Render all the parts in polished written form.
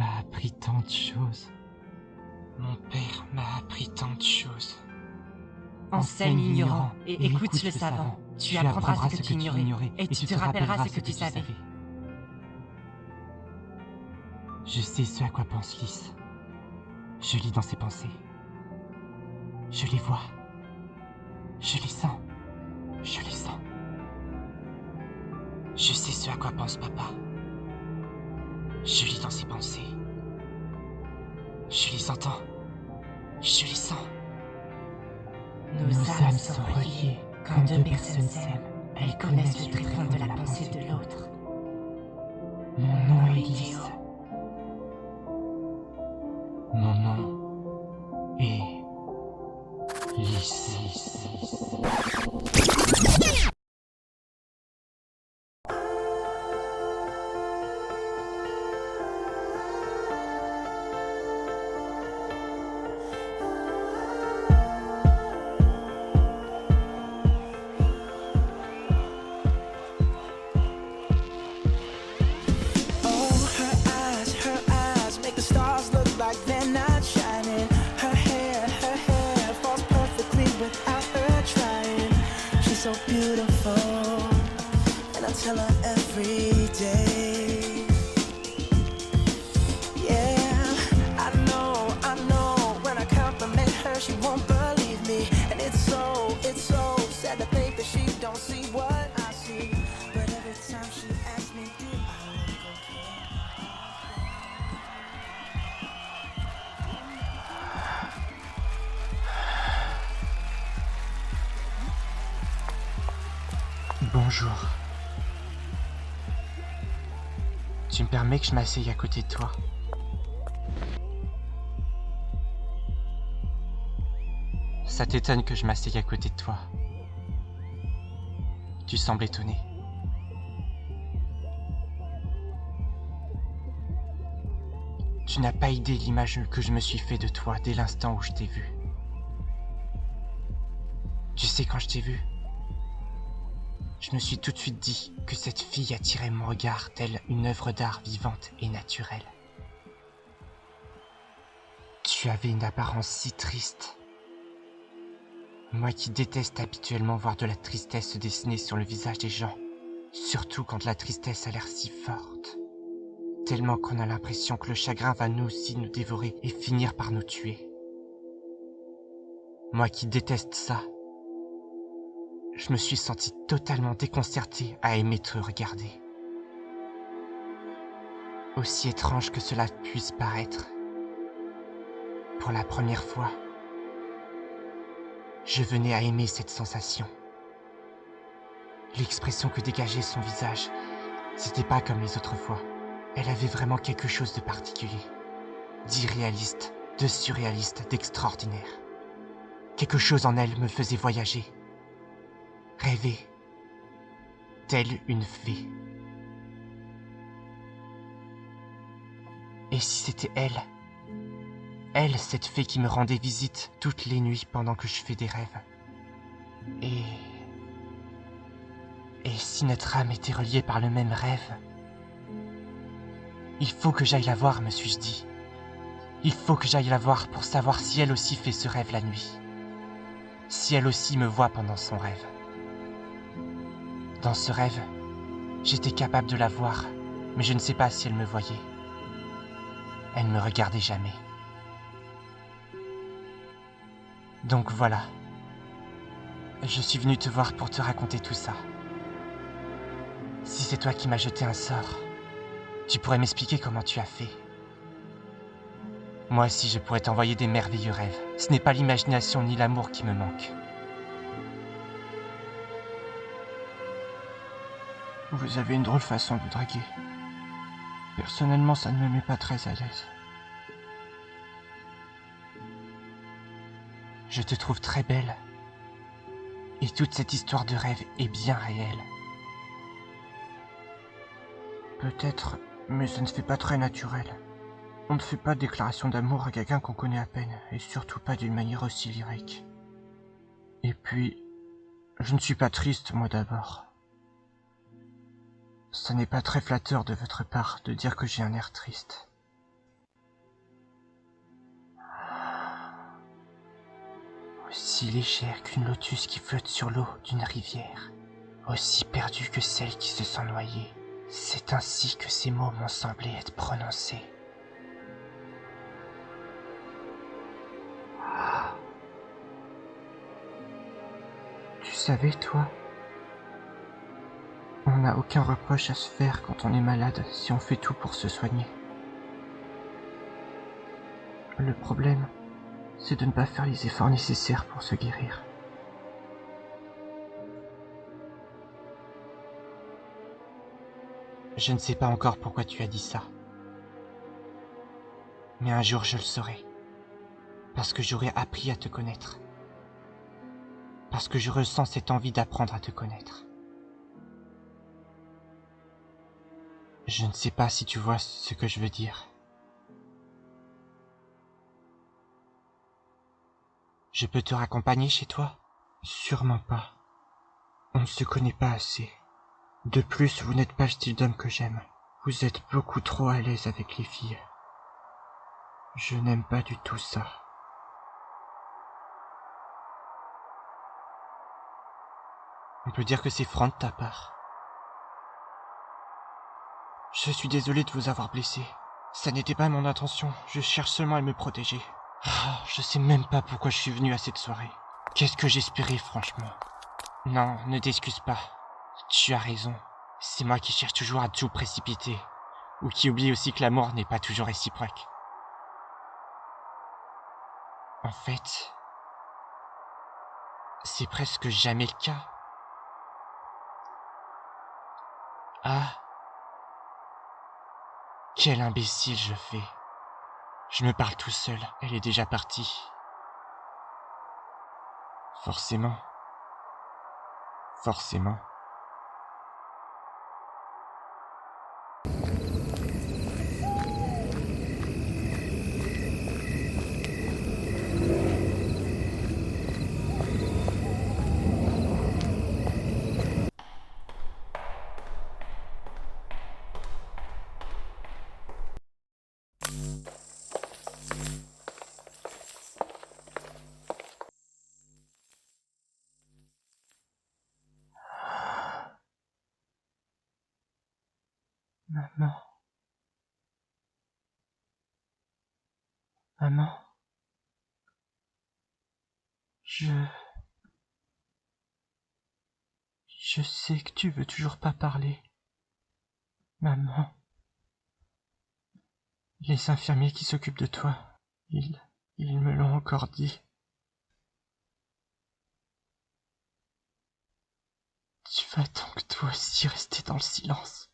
m'a appris tant de choses. Mon père m'a appris tant de choses. Enseigne l'ignorant et écoute le savant. Tu apprendras ce que tu ignorais et tu te rappelleras ce que tu savais. Je sais ce à quoi pense Lys. Je lis dans ses pensées. Je les vois. Je les sens. Je les sens. Je sais ce à quoi pense papa. Je lis dans ses pensées. Je les entends. Je les sens. Nos âmes sont reliées. Quand deux personnes s'aiment, elles connaissent le tréfonds de la pensée de l'autre. Mon nom est Lys. Mon nom est Lys. So beautiful, and I tell her every day. Yeah, I know, when I compliment her, she won't believe me. And it's so sad to think that she don't see what I see. But every time she asks me, do I look Bonjour. Tu me permets que je m'asseye à côté de toi? Ça t'étonne que je m'asseye à côté de toi? Tu sembles étonné. Tu n'as pas idée l'image que je me suis fait de toi dès l'instant où je t'ai vu. Tu sais, quand je t'ai vu, je me suis tout de suite dit que cette fille attirait mon regard telle une œuvre d'art vivante et naturelle. Tu avais une apparence si triste. Moi qui déteste habituellement voir de la tristesse se dessiner sur le visage des gens, surtout quand la tristesse a l'air si forte, tellement qu'on a l'impression que le chagrin va nous aussi nous dévorer et finir par nous tuer. Moi qui déteste ça, je me suis senti totalement déconcerté à aimer te regarder. Aussi étrange que cela puisse paraître, pour la première fois, je venais à aimer cette sensation. L'expression que dégageait son visage, c'était pas comme les autres fois. Elle avait vraiment quelque chose de particulier, d'irréaliste, de surréaliste, d'extraordinaire. Quelque chose en elle me faisait voyager, rêver, telle une fée. Et si c'était elle, cette fée qui me rendait visite toutes les nuits pendant que je fais des rêves. Et si notre âme était reliée par le même rêve? Il faut que j'aille la voir, me suis-je dit. Il faut que j'aille la voir pour savoir si elle aussi fait ce rêve la nuit. Si elle aussi me voit pendant son rêve. Dans ce rêve, j'étais capable de la voir, mais je ne sais pas si elle me voyait. Elle ne me regardait jamais. Donc voilà. Je suis venu te voir pour te raconter tout ça. Si c'est toi qui m'as jeté un sort, tu pourrais m'expliquer comment tu as fait. Moi aussi, je pourrais t'envoyer des merveilleux rêves. Ce n'est pas l'imagination ni l'amour qui me manquent. Vous avez une drôle façon de draguer. Personnellement, ça ne me met pas très à l'aise. Je te trouve très belle. Et toute cette histoire de rêve est bien réelle. Peut-être, mais ça ne se fait pas très naturel. On ne fait pas de déclaration d'amour à quelqu'un qu'on connaît à peine, et surtout pas d'une manière aussi lyrique. Et puis, je ne suis pas triste, moi d'abord. Ce n'est pas très flatteur de votre part de dire que j'ai un air triste. aussi légère qu'une lotus qui flotte sur l'eau d'une rivière, aussi perdue que celle qui se sent noyée. C'est ainsi que ces mots m'ont semblé être prononcés. Ah. Tu savais, toi, on n'a aucun reproche à se faire quand on est malade si on fait tout pour se soigner. Le problème, c'est de ne pas faire les efforts nécessaires pour se guérir. Je ne sais pas encore pourquoi tu as dit ça. Mais un jour je le saurai. Parce que j'aurai appris à te connaître. Parce que je ressens cette envie d'apprendre à te connaître. Je ne sais pas si tu vois ce que je veux dire. Je peux te raccompagner chez toi? Sûrement pas. On ne se connaît pas assez. De plus, vous n'êtes pas le style d'homme que j'aime. Vous êtes beaucoup trop à l'aise avec les filles. Je n'aime pas du tout ça. On peut dire que c'est franc de ta part. Je suis désolé de vous avoir blessé. Ça n'était pas mon intention, je cherche seulement à me protéger. Je sais même pas pourquoi je suis venu à cette soirée. Qu'est-ce que j'espérais, franchement? Non, ne t'excuse pas. Tu as raison. C'est moi qui cherche toujours à tout précipiter. Ou qui oublie aussi que l'amour n'est pas toujours réciproque. En fait, c'est presque jamais le cas. Ah, quel imbécile je fais. Je me parle tout seul, elle est déjà partie. Forcément. Forcément. Maman. Maman. Je sais que tu veux toujours pas parler. Maman. Les infirmiers qui s'occupent de toi, ils me l'ont encore dit. Tu vas donc toi aussi rester dans le silence.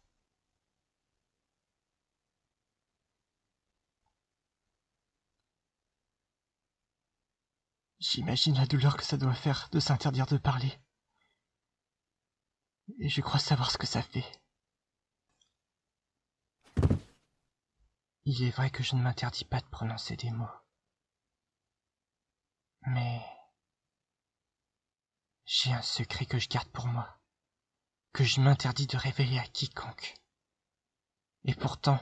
J'imagine la douleur que ça doit faire de s'interdire de parler. Et je crois savoir ce que ça fait. Il est vrai que je ne m'interdis pas de prononcer des mots. Mais j'ai un secret que je garde pour moi, que je m'interdis de révéler à quiconque. Et pourtant,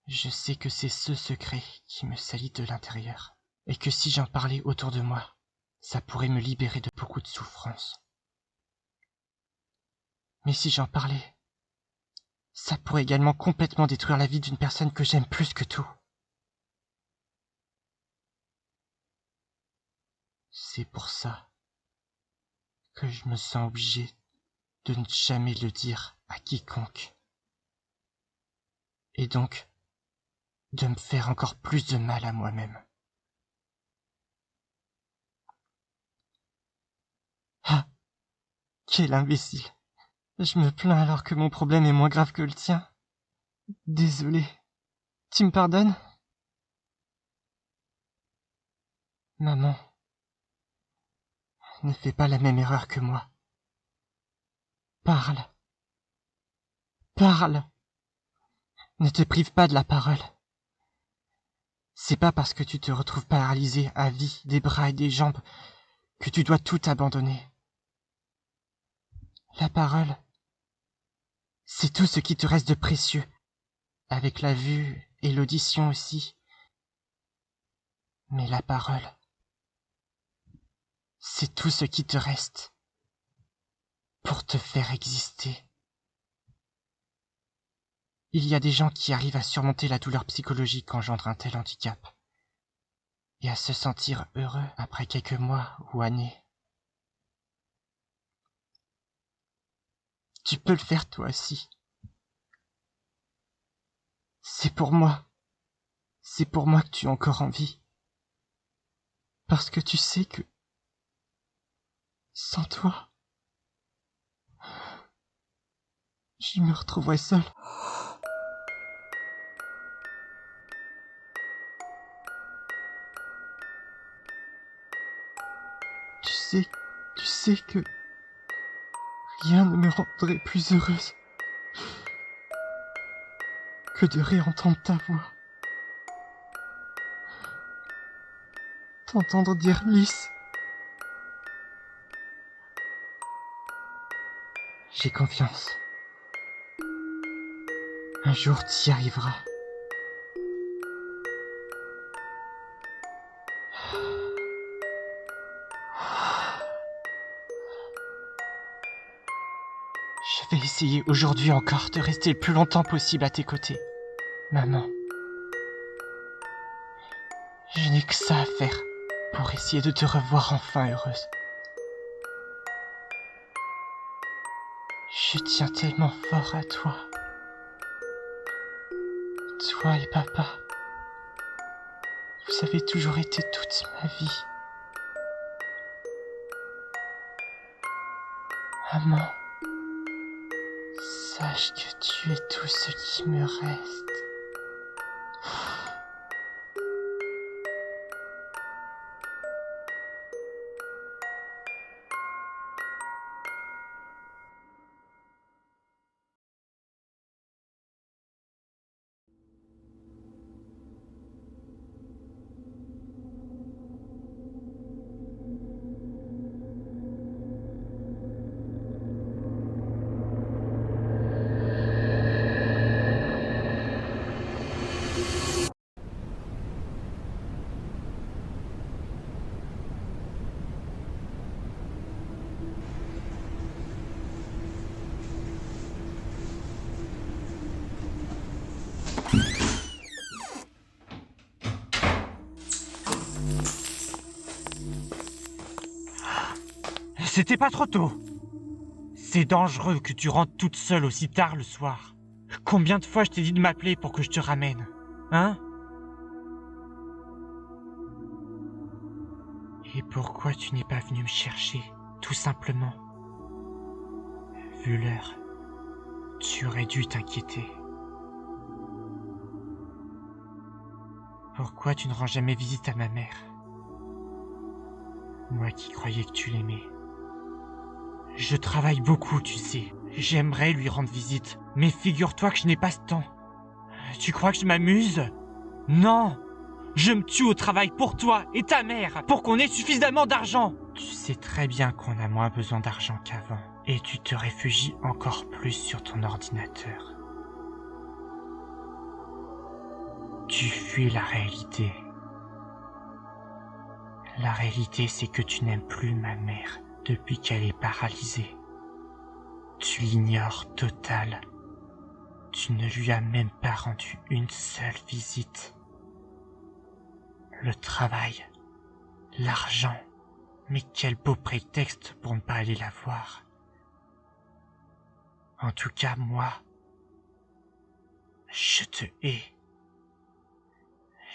je sais que c'est ce secret qui me salit de l'intérieur. Et que si j'en parlais autour de moi, ça pourrait me libérer de beaucoup de souffrance. Mais si j'en parlais, ça pourrait également complètement détruire la vie d'une personne que j'aime plus que tout. C'est pour ça que je me sens obligé de ne jamais le dire à quiconque. Et donc, de me faire encore plus de mal à moi-même. Ah, quel imbécile. Je me plains alors que mon problème est moins grave que le tien. Désolé. Tu me pardonnes? Maman, ne fais pas la même erreur que moi. Parle. Parle. Ne te prive pas de la parole. C'est pas parce que tu te retrouves paralysé à vie des bras et des jambes que tu dois tout abandonner. La parole, c'est tout ce qui te reste de précieux, avec la vue et l'audition aussi. Mais la parole, C'est tout ce qui te reste pour te faire exister. Il y a des gens qui arrivent à surmonter la douleur psychologique qu'engendre un tel handicap et à se sentir heureux après quelques mois ou années. Tu peux le faire toi aussi. C'est pour moi que tu es encore en vie. Parce que tu sais que sans toi, je me retrouverais seul. Tu sais que rien ne me rendrait plus heureuse que de réentendre ta voix. T'entendre dire Lys. J'ai confiance. Un jour t'y arriveras. Je vais essayer aujourd'hui encore de rester le plus longtemps possible à tes côtés, maman. Je n'ai que ça à faire pour essayer de te revoir enfin heureuse. Je tiens tellement fort à toi. Toi et papa. Vous avez toujours été toute ma vie. Maman, sache que tu es tout ce qui me reste. C'était pas trop tôt. C'est dangereux que tu rentres toute seule aussi tard le soir. Combien de fois je t'ai dit de m'appeler pour que je te ramène, hein? Et pourquoi tu n'es pas venu me chercher, tout simplement? Vu l'heure, tu aurais dû t'inquiéter. Pourquoi tu ne rends jamais visite à ma mère? Moi qui croyais que tu l'aimais. Je travaille beaucoup, tu sais. J'aimerais lui rendre visite, mais figure-toi que je n'ai pas ce temps. Tu crois que je m'amuse? Non! Je me tue au travail pour toi et ta mère, pour qu'on ait suffisamment d'argent. Tu sais très bien qu'on a moins besoin d'argent qu'avant, et tu te réfugies encore plus sur ton ordinateur. Tu fuis la réalité. La réalité, c'est que tu n'aimes plus ma mère depuis qu'elle est paralysée. Tu l'ignores total. Tu ne lui as même pas rendu une seule visite. Le travail, l'argent, mais quel beau prétexte pour ne pas aller la voir. En tout cas, moi, je te hais.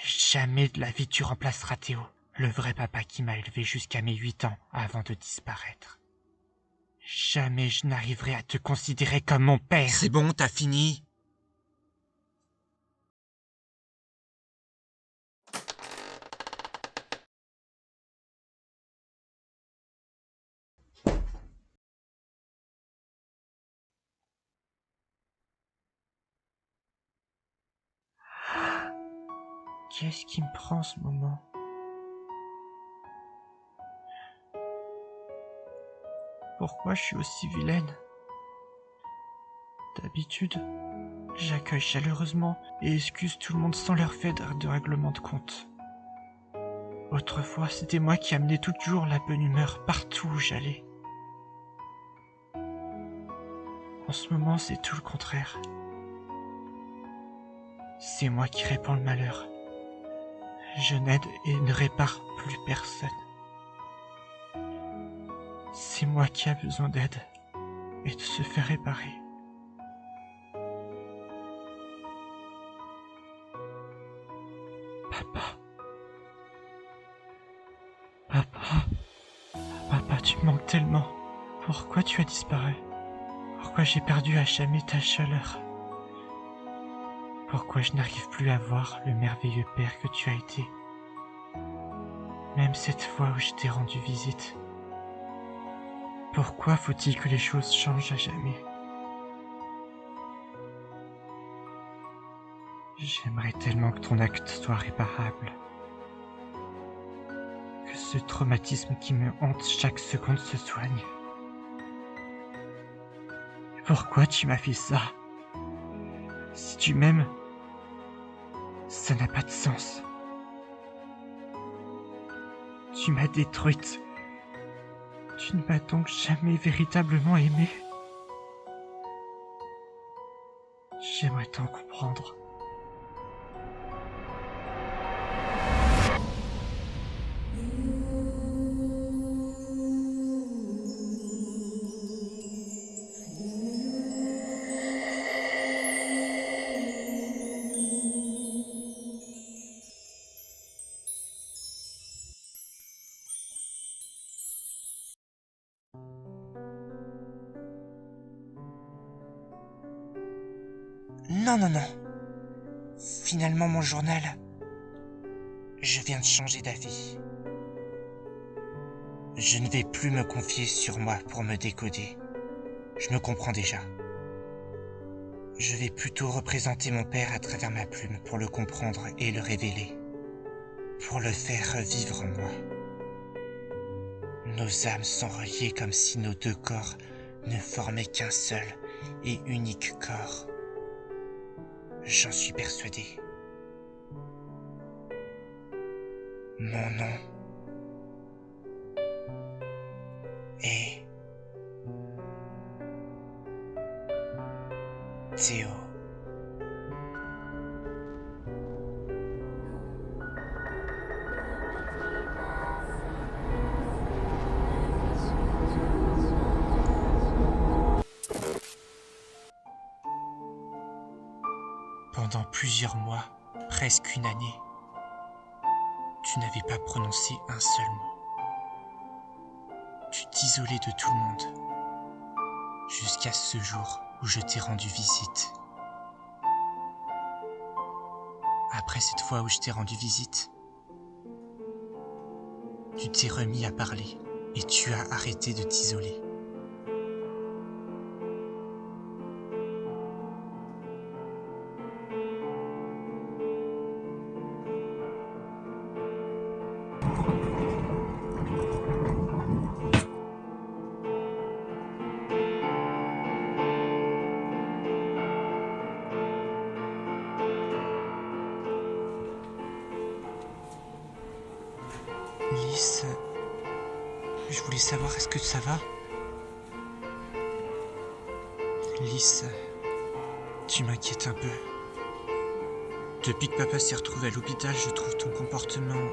Jamais de la vie tu remplaceras Théo, le vrai papa qui m'a élevé jusqu'à mes 8 ans avant de disparaître. Jamais je n'arriverai à te considérer comme mon père. C'est bon, t'as fini? Qu'est-ce qui me prend en ce moment? Pourquoi je suis aussi vilaine? D'habitude, j'accueille chaleureusement et excuse tout le monde sans leur faire de règlement de compte. Autrefois, c'était moi qui amenais toujours la bonne humeur partout où j'allais. En ce moment, c'est tout le contraire. C'est moi qui répands le malheur. Je n'aide et ne répare plus personne. C'est moi qui a besoin d'aide et de se faire réparer. Papa. Papa, tu me manques tellement. Pourquoi tu as disparu? Pourquoi j'ai perdu à jamais ta chaleur? Pourquoi je n'arrive plus à voir le merveilleux père que tu as été? Même cette fois où je t'ai rendu visite. Pourquoi faut-il que les choses changent à jamais? J'aimerais tellement que ton acte soit réparable. Que ce traumatisme qui me hante chaque seconde se soigne. Pourquoi tu m'as fait ça? Si tu m'aimes, ça n'a pas de sens. Tu m'as détruite. Tu ne m'as donc jamais véritablement aimée. J'aimerais t'en comprendre. Non, non, non. Finalement, mon journal... Je viens de changer d'avis. Je ne vais plus me confier sur moi pour me décoder. Je me comprends déjà. Je vais plutôt représenter mon père à travers ma plume pour le comprendre et le révéler. Pour le faire revivre en moi. Nos âmes sont reliées comme si nos deux corps ne formaient qu'un seul et unique corps. J'en suis persuadé. Mon nom est Théo. Pendant plusieurs mois, presque une année, tu n'avais pas prononcé un seul mot. Tu t'isolais de tout le monde, jusqu'à ce jour où je t'ai rendu visite. Après cette fois où je t'ai rendu visite, tu t'es remis à parler et tu as arrêté de t'isoler. Lys, je voulais savoir, est-ce que ça va? Lys, tu m'inquiètes un peu. Depuis que papa s'est retrouvé à l'hôpital, je trouve ton comportement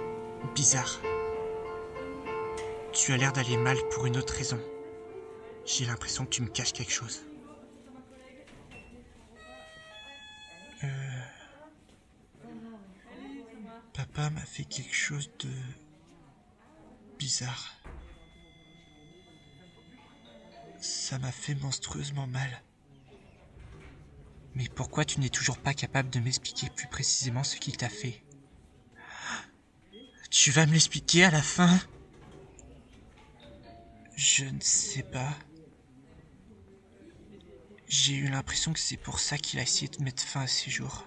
bizarre. Tu as l'air d'aller mal pour une autre raison. J'ai l'impression que tu me caches quelque chose. Papa m'a fait quelque chose de... bizarre. Ça m'a fait monstrueusement mal. Mais pourquoi tu n'es toujours pas capable de m'expliquer plus précisément ce qu'il t'a fait? Tu vas me l'expliquer à la fin? Je ne sais pas. J'ai eu l'impression que c'est pour ça qu'il a essayé de mettre fin à ses jours.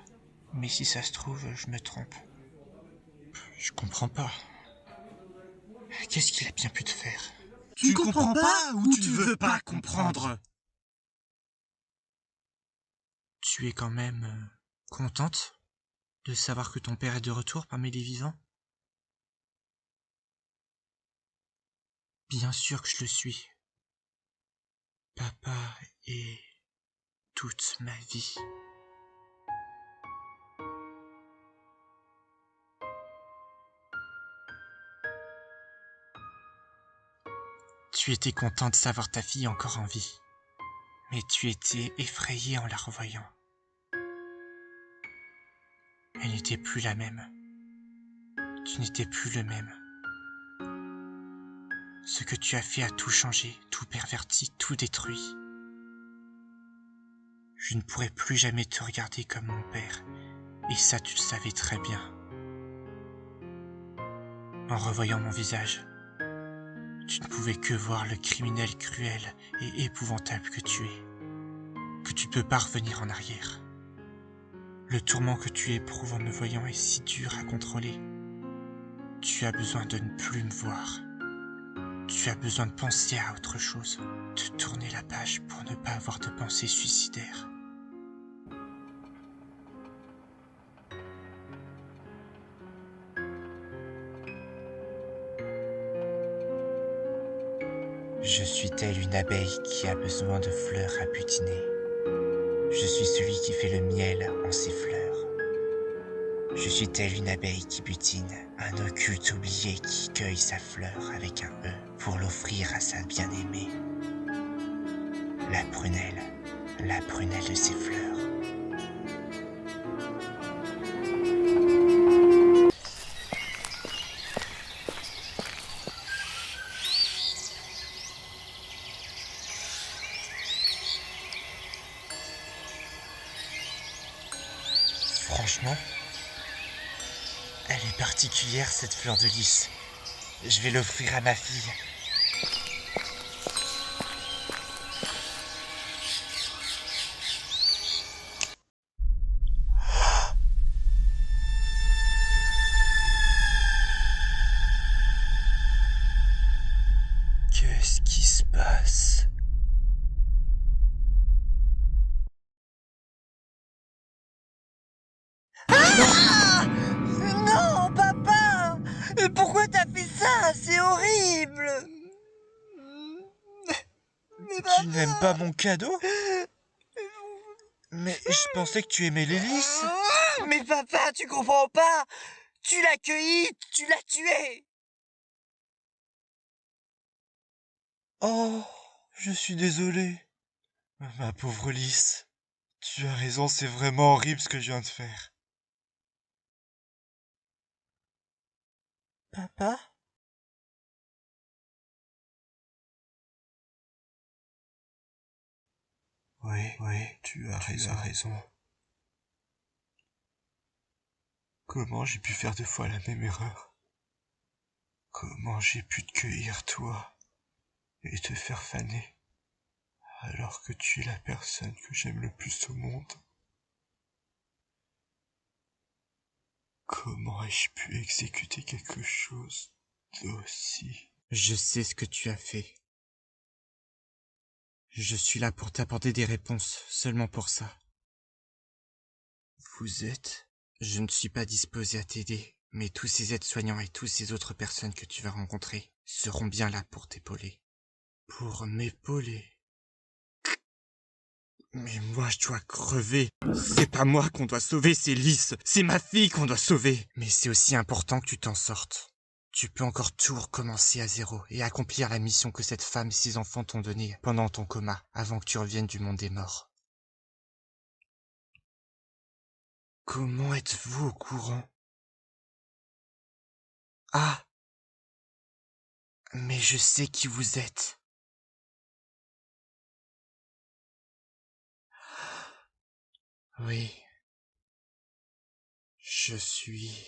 Mais si ça se trouve, je me trompe. Je comprends pas. Qu'est-ce qu'il a bien pu te faire? Tu comprends pas ou tu veux pas comprendre? Tu es quand même contente de savoir que ton père est de retour parmi les vivants? Bien sûr que je le suis. Papa est toute ma vie. Tu étais content de savoir ta fille encore en vie, mais tu étais effrayé en la revoyant. Elle n'était plus la même. Tu n'étais plus le même. Ce que tu as fait a tout changé, tout perverti, tout détruit. Je ne pourrai plus jamais te regarder comme mon père, et ça tu le savais très bien. En revoyant mon visage, tu ne pouvais que voir le criminel cruel et épouvantable que tu es, que tu ne peux pas revenir en arrière. Le tourment que tu éprouves en me voyant est si dur à contrôler. Tu as besoin de ne plus me voir. Tu as besoin de penser à autre chose, de tourner la page pour ne pas avoir de pensées suicidaires. Je suis telle une abeille qui a besoin de fleurs à butiner. Je suis celui qui fait le miel en ses fleurs. Je suis telle une abeille qui butine, un occulte oublié qui cueille sa fleur avec un E pour l'offrir à sa bien-aimée. La prunelle de ses fleurs. Franchement, elle est particulière cette fleur de lys. Je vais l'offrir à ma fille. Qu'est-ce qui se passe ? Non, papa! Pourquoi t'as fait ça? C'est horrible! Mais Tu n'aimes pas mon cadeau ? Mais je pensais que tu aimais les lys. Mais papa, tu comprends pas! Tu l'as cueilli, tu l'as tué! Oh, je suis désolé. Ma pauvre lys. Tu as raison, c'est vraiment horrible ce que je viens de faire. Papa? Oui, tu as raison. Comment j'ai pu faire 2 fois la même erreur? Comment j'ai pu te cueillir toi et te faire faner alors que tu es la personne que j'aime le plus au monde? Comment ai-je pu exécuter quelque chose d'aussi... Je sais ce que tu as fait. Je suis là pour t'apporter des réponses, seulement pour ça. Vous êtes... Je ne suis pas disposé à t'aider, mais tous ces aides-soignants et toutes ces autres personnes que tu vas rencontrer seront bien là pour t'épauler. Pour m'épauler? Mais moi je dois crever. C'est pas moi qu'on doit sauver, c'est Lys. C'est ma fille qu'on doit sauver. Mais c'est aussi important que tu t'en sortes. Tu peux encore tout recommencer à zéro et accomplir la mission que cette femme et ses enfants t'ont donnée pendant ton coma, avant que tu reviennes du monde des morts. Comment êtes-vous au courant? Ah! Mais je sais qui vous êtes. Oui. Je suis...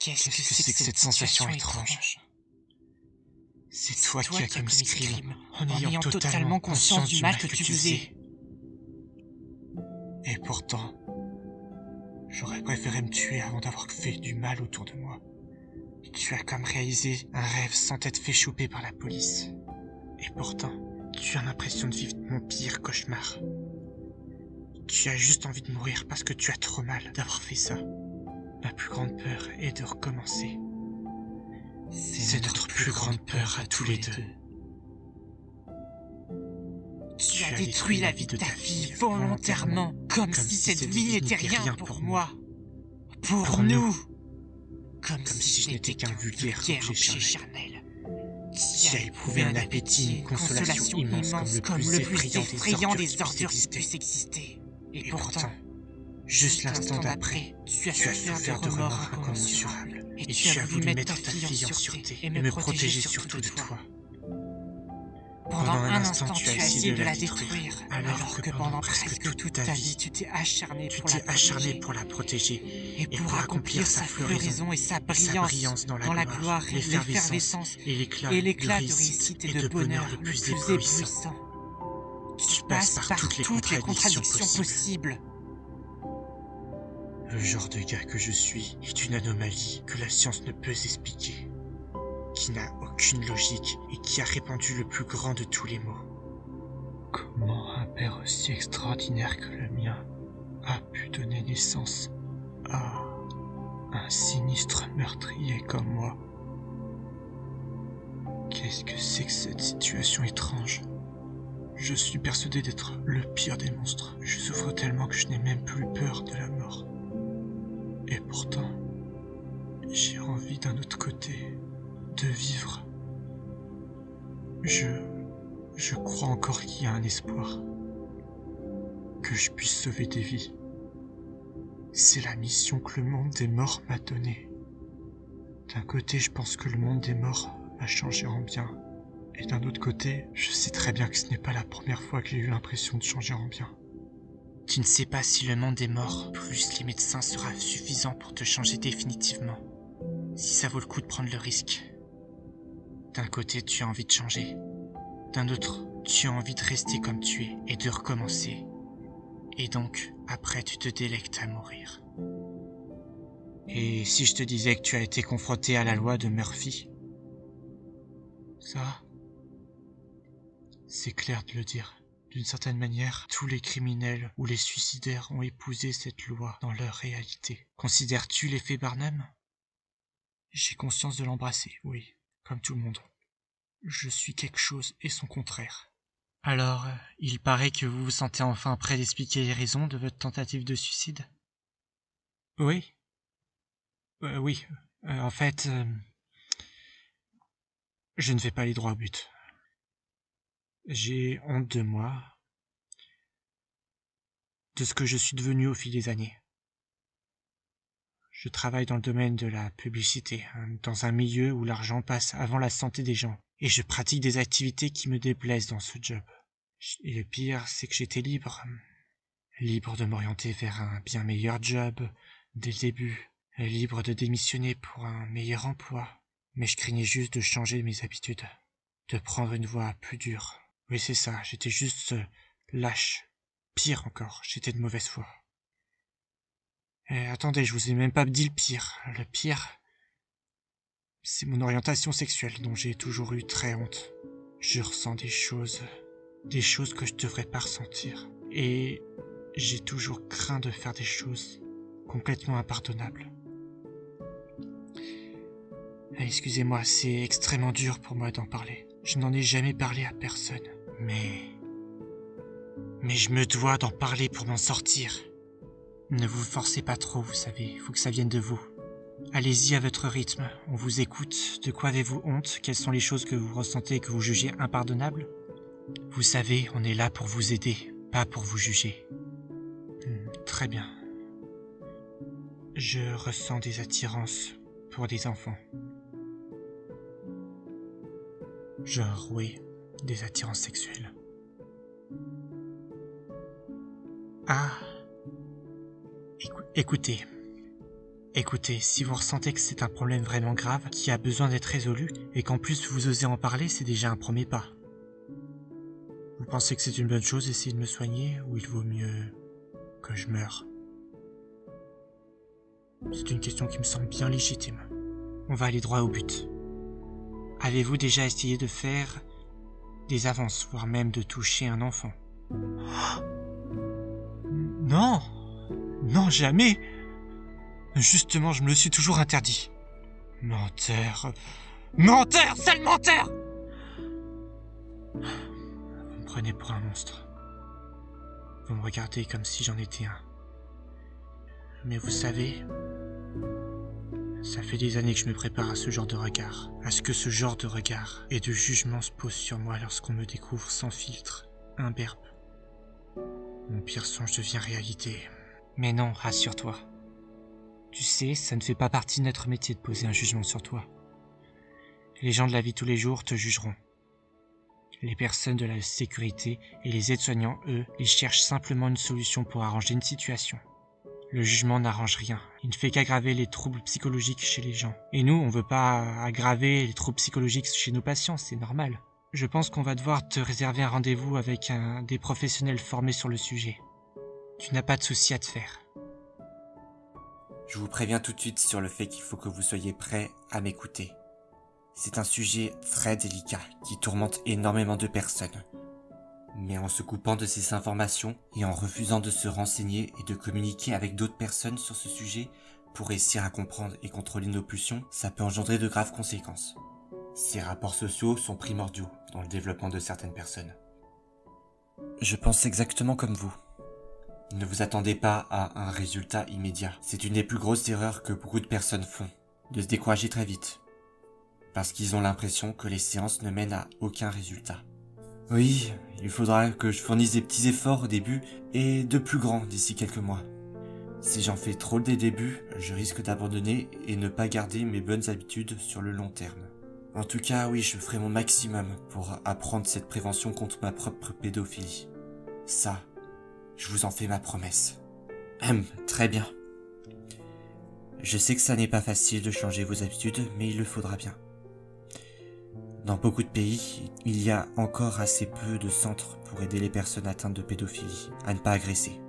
Qu'est-ce que c'est que cette sensation étrange? C'est toi qui as commis ce crime, en ayant totalement conscience du mal que tu faisais. Et pourtant, j'aurais préféré me tuer avant d'avoir fait du mal autour de moi. Tu as comme réalisé un rêve sans t'être fait choper par la police. Et pourtant, tu as l'impression de vivre mon pire cauchemar. Tu as juste envie de mourir parce que tu as trop mal d'avoir fait ça. Ma plus grande peur est de recommencer. C'est notre plus grande peur à tous les deux. Tu as détruit la vie de ta fille volontairement, comme si cette vie n'était rien pour moi. Pour nous. Comme si je n'étais qu'un vulgaire objet charnel. Qui a éprouvé un appétit, une consolation immense comme le plus effrayant des ordures qui puissent exister. Et pourtant, juste l'instant d'après, tu as souffert de remords incommensurables. Et tu as voulu mettre ta fille en sûreté et me protéger surtout de toi. Pendant un instant, tu as essayé de la détruire, alors que pendant presque toute ta vie, tu t'es acharné pour la protéger et pour accomplir sa floraison et sa brillance dans la gloire, l'effervescence et l'éclat de réussite et de bonheur le plus éblouissant. Tu passes par toutes les contradictions possibles. Le genre de gars que je suis est une anomalie que la science ne peut expliquer, qui n'a aucune logique et qui a répandu le plus grand de tous les maux. Comment un père aussi extraordinaire que le mien a pu donner naissance à un sinistre meurtrier comme moi? Qu'est-ce que c'est que cette situation étrange? Je suis persuadé d'être le pire des monstres. Je souffre tellement que je n'ai même plus peur de la mort. Et pourtant, j'ai envie d'un autre côté de vivre. Je crois encore qu'il y a un espoir. Que je puisse sauver des vies. C'est la mission que le monde des morts m'a donnée. D'un côté, je pense que le monde des morts va changer en bien. Et d'un autre côté, je sais très bien que ce n'est pas la première fois que j'ai eu l'impression de changer en bien. Tu ne sais pas si le monde des morts, plus les médecins, sera suffisant pour te changer définitivement. Si ça vaut le coup de prendre le risque. D'un côté, tu as envie de changer. D'un autre, tu as envie de rester comme tu es et de recommencer. Et donc, après, tu te délectes à mourir. Et si je te disais que tu as été confronté à la loi de Murphy? Ça, c'est clair de le dire. D'une certaine manière, tous les criminels ou les suicidaires ont épousé cette loi dans leur réalité. Considères-tu l'effet Barnum? J'ai conscience de l'embrasser, oui, comme tout le monde. Je suis quelque chose et son contraire. Alors, il paraît que vous vous sentez enfin prêt d'expliquer les raisons de votre tentative de suicide? Oui. Oui. En fait, je ne vais pas aller droit au but. J'ai honte de moi, de ce que je suis devenu au fil des années. Je travaille dans le domaine de la publicité, dans un milieu où l'argent passe avant la santé des gens, et je pratique des activités qui me déplaisent dans ce job. Et le pire, c'est que j'étais libre de m'orienter vers un bien meilleur job dès le début, libre de démissionner pour un meilleur emploi, mais je craignais juste de changer mes habitudes, de prendre une voie plus dure. Oui, c'est ça, j'étais juste lâche. Pire encore, j'étais de mauvaise foi. Et attendez, je vous ai même pas dit le pire. Le pire, c'est mon orientation sexuelle dont j'ai toujours eu très honte. Je ressens des choses que je devrais pas ressentir. Et j'ai toujours craint de faire des choses complètement impardonnables. Excusez-moi, c'est extrêmement dur pour moi d'en parler. Je n'en ai jamais parlé à personne. Mais je me dois d'en parler pour m'en sortir. Ne vous forcez pas trop, vous savez, il faut que ça vienne de vous. Allez-y à votre rythme, on vous écoute. De quoi avez-vous honte? Quelles sont les choses que vous ressentez et que vous jugez impardonnables? Vous savez, on est là pour vous aider, pas pour vous juger. Très bien. Je ressens des attirances pour des enfants. Genre, oui, des attirances sexuelles. Ah, écoutez, Écoutez, si vous ressentez que c'est un problème vraiment grave, qui a besoin d'être résolu, et qu'en plus vous osez en parler, c'est déjà un premier pas. Vous pensez que c'est une bonne chose d'essayer de me soigner, ou il vaut mieux que je meure? C'est une question qui me semble bien légitime. On va aller droit au but. Avez-vous déjà essayé de faire des avances, voire même de toucher un enfant? Non! Non, jamais! Justement, je me le suis toujours interdit. Menteur! Menteur! Sale menteur! Vous me prenez pour un monstre. Vous me regardez comme si j'en étais un. Mais vous savez, ça fait des années que je me prépare à ce genre de regard, à ce que ce genre de regard et de jugement se pose sur moi lorsqu'on me découvre sans filtre, imberbe. Mon pire songe devient réalité. Mais non, rassure-toi. Tu sais, ça ne fait pas partie de notre métier de poser un jugement sur toi. Les gens de la vie de tous les jours te jugeront. Les personnes de la sécurité et les aides-soignants, eux, ils cherchent simplement une solution pour arranger une situation. Le jugement n'arrange rien. Il ne fait qu'aggraver les troubles psychologiques chez les gens. Et nous, on veut pas aggraver les troubles psychologiques chez nos patients, c'est normal. Je pense qu'on va devoir te réserver un rendez-vous avec des professionnels formés sur le sujet. Tu n'as pas de souci à te faire. Je vous préviens tout de suite sur le fait qu'il faut que vous soyez prêts à m'écouter. C'est un sujet très délicat qui tourmente énormément de personnes. Mais en se coupant de ces informations et en refusant de se renseigner et de communiquer avec d'autres personnes sur ce sujet pour réussir à comprendre et contrôler nos pulsions, ça peut engendrer de graves conséquences. Ces rapports sociaux sont primordiaux dans le développement de certaines personnes. Je pense exactement comme vous. Ne vous attendez pas à un résultat immédiat. C'est une des plus grosses erreurs que beaucoup de personnes font, de se décourager très vite. Parce qu'ils ont l'impression que les séances ne mènent à aucun résultat. Oui, il faudra que je fournisse des petits efforts au début et de plus grands d'ici quelques mois. Si j'en fais trop dès le début, je risque d'abandonner et ne pas garder mes bonnes habitudes sur le long terme. En tout cas, oui, je ferai mon maximum pour apprendre cette prévention contre ma propre pédophilie. Ça, je vous en fais ma promesse. Très bien. Je sais que ça n'est pas facile de changer vos habitudes, mais il le faudra bien. Dans beaucoup de pays, il y a encore assez peu de centres pour aider les personnes atteintes de pédophilie à ne pas agresser.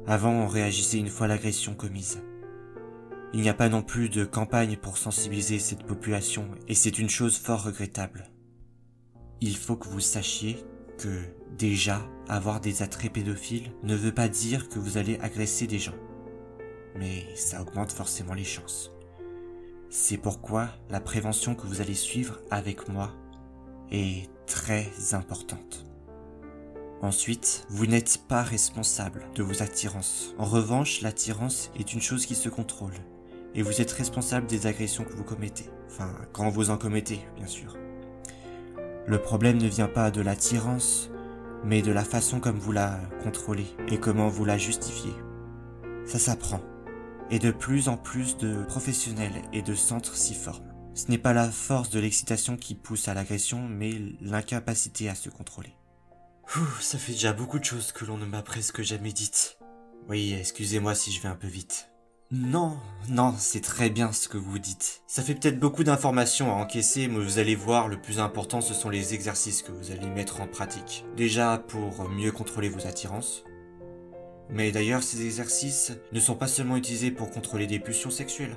Avant, on réagissait une fois l'agression commise. Il n'y a pas non plus de campagne pour sensibiliser cette population, et c'est une chose fort regrettable. Il faut que vous sachiez que, déjà, avoir des attraits pédophiles ne veut pas dire que vous allez agresser des gens. Mais ça augmente forcément les chances. C'est pourquoi la prévention que vous allez suivre avec moi est très importante. Ensuite, vous n'êtes pas responsable de vos attirances. En revanche, l'attirance est une chose qui se contrôle. Et vous êtes responsable des agressions que vous commettez. Enfin, quand vous en commettez, bien sûr. Le problème ne vient pas de l'attirance, mais de la façon comme vous la contrôlez et comment vous la justifiez. Ça s'apprend. Et de plus en plus de professionnels et de centres s'y forment. Ce n'est pas la force de l'excitation qui pousse à l'agression, mais l'incapacité à se contrôler. Ça fait déjà beaucoup de choses que l'on ne m'a presque jamais dites. Oui, excusez-moi si je vais un peu vite. Non, c'est très bien ce que vous dites. Ça fait peut-être beaucoup d'informations à encaisser, mais vous allez voir, le plus important ce sont les exercices que vous allez mettre en pratique. Déjà pour mieux contrôler vos attirances. Mais d'ailleurs, ces exercices ne sont pas seulement utilisés pour contrôler des pulsions sexuelles.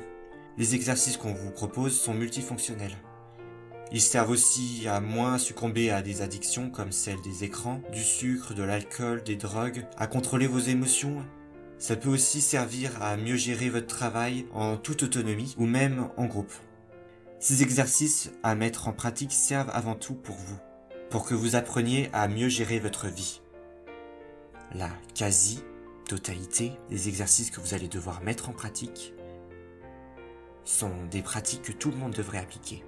Les exercices qu'on vous propose sont multifonctionnels. Ils servent aussi à moins succomber à des addictions comme celles des écrans, du sucre, de l'alcool, des drogues, à contrôler vos émotions. Ça peut aussi servir à mieux gérer votre travail en toute autonomie ou même en groupe. Ces exercices à mettre en pratique servent avant tout pour vous, pour que vous appreniez à mieux gérer votre vie. La quasi-totalité des exercices que vous allez devoir mettre en pratique sont des pratiques que tout le monde devrait appliquer.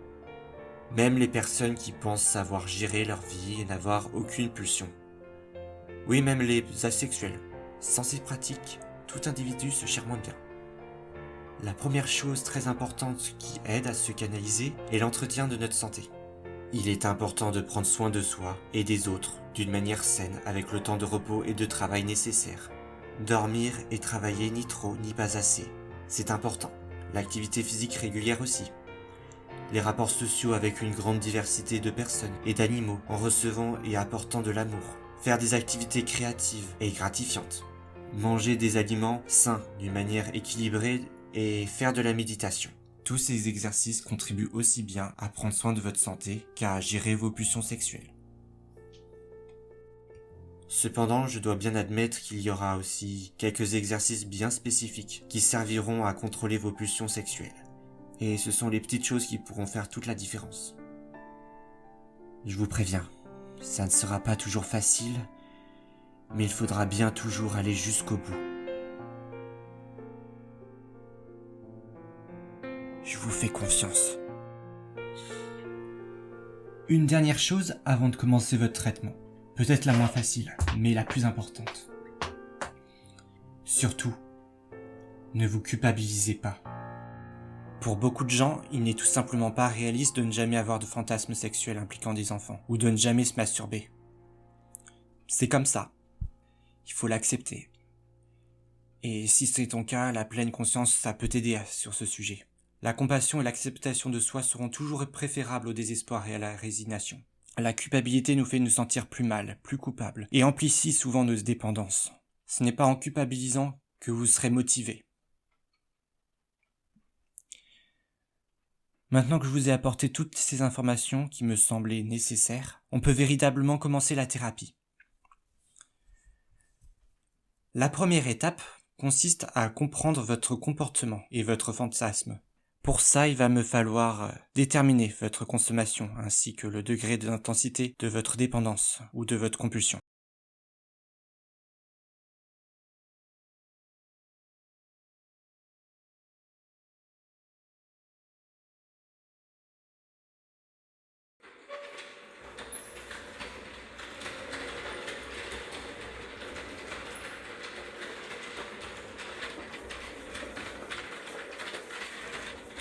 Même les personnes qui pensent savoir gérer leur vie et n'avoir aucune pulsion. Oui, même les asexuels. Sans ces pratiques, tout individu se charmente bien. La première chose très importante qui aide à se canaliser est l'entretien de notre santé. Il est important de prendre soin de soi et des autres d'une manière saine avec le temps de repos et de travail nécessaire. Dormir et travailler ni trop ni pas assez. C'est important. L'activité physique régulière aussi. Les rapports sociaux avec une grande diversité de personnes et d'animaux en recevant et apportant de l'amour. Faire des activités créatives et gratifiantes. Manger des aliments sains d'une manière équilibrée et faire de la méditation. Tous ces exercices contribuent aussi bien à prendre soin de votre santé qu'à gérer vos pulsions sexuelles. Cependant, je dois bien admettre qu'il y aura aussi quelques exercices bien spécifiques qui serviront à contrôler vos pulsions sexuelles. Et ce sont les petites choses qui pourront faire toute la différence. Je vous préviens, ça ne sera pas toujours facile, mais il faudra bien toujours aller jusqu'au bout. Je vous fais confiance. Une dernière chose avant de commencer votre traitement. Peut-être la moins facile, mais la plus importante. Surtout, ne vous culpabilisez pas. Pour beaucoup de gens, il n'est tout simplement pas réaliste de ne jamais avoir de fantasmes sexuels impliquant des enfants, ou de ne jamais se masturber. C'est comme ça. Il faut l'accepter. Et si c'est ton cas, la pleine conscience, ça peut t'aider sur ce sujet. La compassion et l'acceptation de soi seront toujours préférables au désespoir et à la résignation. La culpabilité nous fait nous sentir plus mal, plus coupables, et amplifie souvent nos dépendances. Ce n'est pas en culpabilisant que vous serez motivé. Maintenant que je vous ai apporté toutes ces informations qui me semblaient nécessaires, on peut véritablement commencer la thérapie. La première étape consiste à comprendre votre comportement et votre fantasme. Pour ça, il va me falloir déterminer votre consommation ainsi que le degré d'intensité de votre dépendance ou de votre compulsion.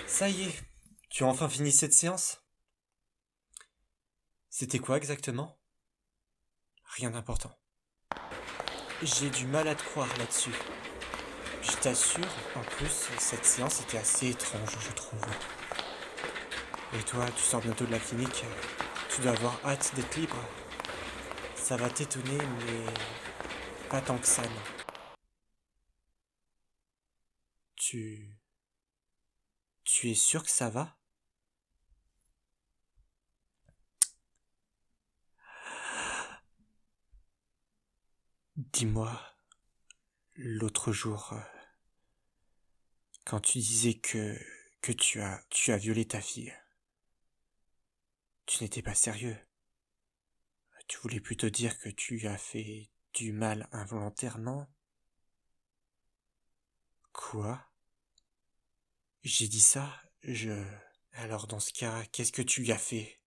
Ça y est, tu as enfin fini cette séance ? C'était quoi exactement ? Rien d'important. J'ai du mal à te croire là-dessus. Je t'assure, en plus, cette séance était assez étrange, je trouve. Et toi, tu sors bientôt de la clinique, tu dois avoir hâte d'être libre. Ça va t'étonner, mais pas tant que ça, non. Tu es sûr que ça va ? Dis-moi, l'autre jour, quand tu disais que tu as violé ta fille, tu n'étais pas sérieux. Tu voulais plutôt dire que tu lui as fait du mal involontairement ? Quoi ? J'ai dit ça ? Alors dans ce cas, qu'est-ce que tu lui as fait ?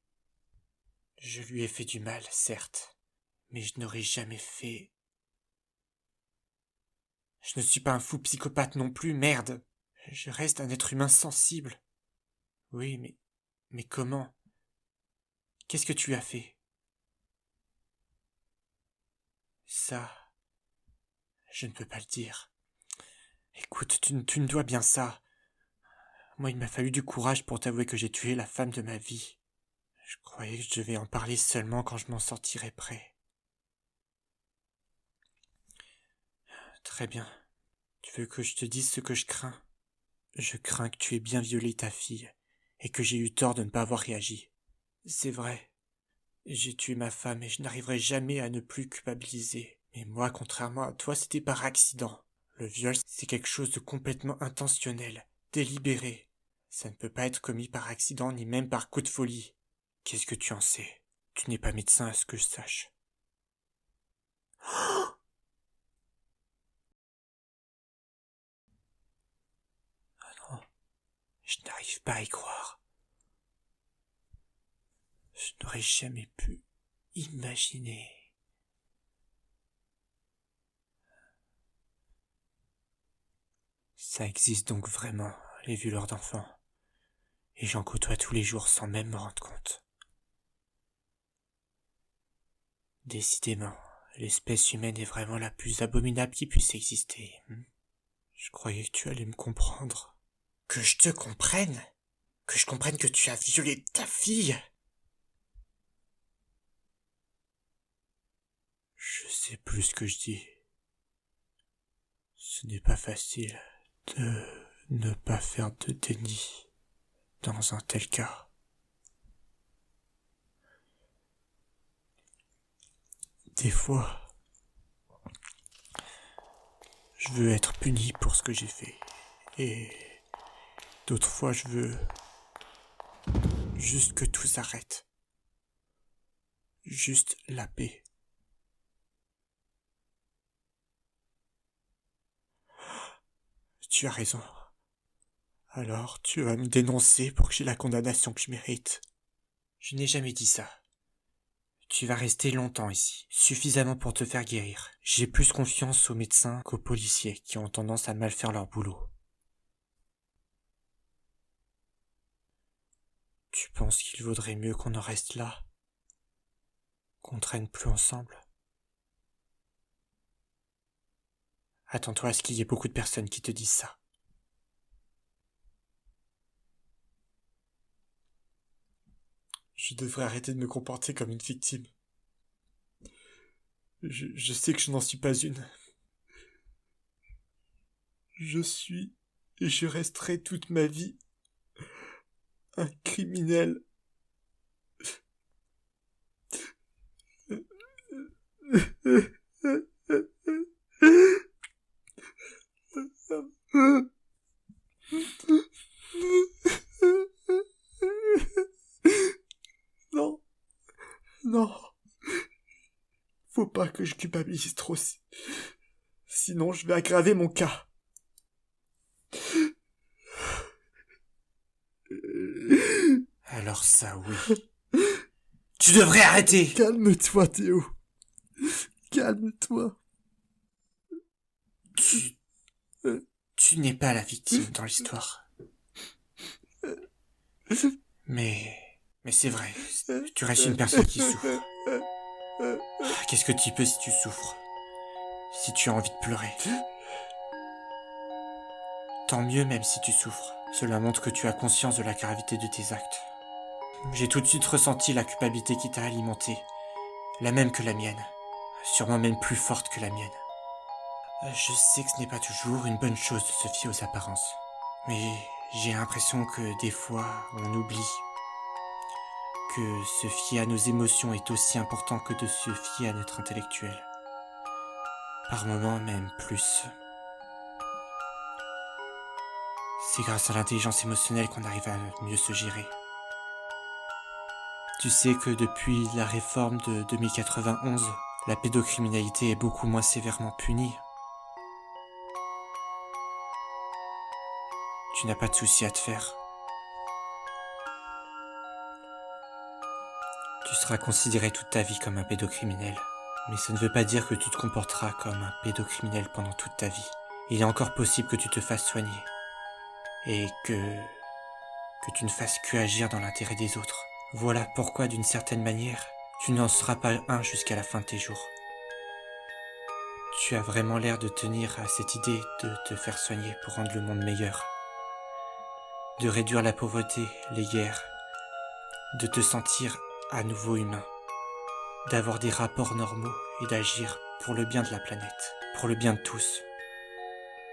Je lui ai fait du mal, certes, mais je n'aurais jamais fait... Je ne suis pas un fou psychopathe non plus, merde. Je reste un être humain sensible. Oui, mais comment ? Qu'est-ce que tu as fait ? Ça, je ne peux pas le dire. Écoute, tu me dois bien ça. Moi, il m'a fallu du courage pour t'avouer que j'ai tué la femme de ma vie. Je croyais que je devais en parler seulement quand je m'en sortirais prêt. Très bien. Tu veux que je te dise ce que je crains ? Je crains que tu aies bien violé ta fille, et que j'ai eu tort de ne pas avoir réagi. C'est vrai. J'ai tué ma femme et je n'arriverai jamais à ne plus culpabiliser. Mais moi, contrairement à toi, c'était par accident. Le viol, c'est quelque chose de complètement intentionnel, délibéré. Ça ne peut pas être commis par accident ni même par coup de folie. Qu'est-ce que tu en sais ? Tu n'es pas médecin à ce que je sache. Je n'arrive pas à y croire. Je n'aurais jamais pu imaginer. Ça existe donc vraiment, les violeurs d'enfants. Et j'en côtoie tous les jours sans même me rendre compte. Décidément, l'espèce humaine est vraiment la plus abominable qui puisse exister. Je croyais que tu allais me comprendre. Que je te comprenne? Que je comprenne que tu as violé ta fille? Je sais plus ce que je dis. Ce n'est pas facile de ne pas faire de déni dans un tel cas. Des fois, je veux être puni pour ce que j'ai fait. Et d'autres fois, je veux juste que tout s'arrête. Juste la paix. Tu as raison. Alors, tu vas me dénoncer pour que j'ai la condamnation que je mérite. Je n'ai jamais dit ça. Tu vas rester longtemps ici, suffisamment pour te faire guérir. J'ai plus confiance aux médecins qu'aux policiers qui ont tendance à mal faire leur boulot. Tu penses qu'il vaudrait mieux qu'on en reste là? Qu'on traîne plus ensemble? Attends-toi à ce qu'il y ait beaucoup de personnes qui te disent ça. Je devrais arrêter de me comporter comme une victime. Je sais que je n'en suis pas une. Je suis et je resterai toute ma vie un criminel. Non, non. Faut pas que je culpabilise trop. Sinon, je vais aggraver mon cas. Alors ça, oui. Tu devrais arrêter. Calme-toi, Théo. Calme-toi. Tu n'es pas la victime dans l'histoire. Mais c'est vrai, tu restes une personne qui souffre. Qu'est-ce que tu peux si tu souffres? Si tu as envie de pleurer? Tant mieux même si tu souffres. Cela montre que tu as conscience de la gravité de tes actes. J'ai tout de suite ressenti la culpabilité qui t'a alimenté. La même que la mienne. Sûrement même plus forte que la mienne. Je sais que ce n'est pas toujours une bonne chose de se fier aux apparences. Mais j'ai l'impression que des fois, on oublie que se fier à nos émotions est aussi important que de se fier à notre intellectuel. Par moments même plus. C'est grâce à l'intelligence émotionnelle qu'on arrive à mieux se gérer. Tu sais que depuis la réforme de 2091, la pédocriminalité est beaucoup moins sévèrement punie. Tu n'as pas de souci à te faire. Tu seras considéré toute ta vie comme un pédocriminel. Mais ça ne veut pas dire que tu te comporteras comme un pédocriminel pendant toute ta vie. Il est encore possible que tu te fasses soigner. Et que tu ne fasses que agir dans l'intérêt des autres. Voilà pourquoi, d'une certaine manière, tu n'en seras pas un jusqu'à la fin de tes jours. Tu as vraiment l'air de tenir à cette idée de te faire soigner pour rendre le monde meilleur. De réduire la pauvreté, les guerres, de te sentir à nouveau humain, d'avoir des rapports normaux et d'agir pour le bien de la planète, pour le bien de tous.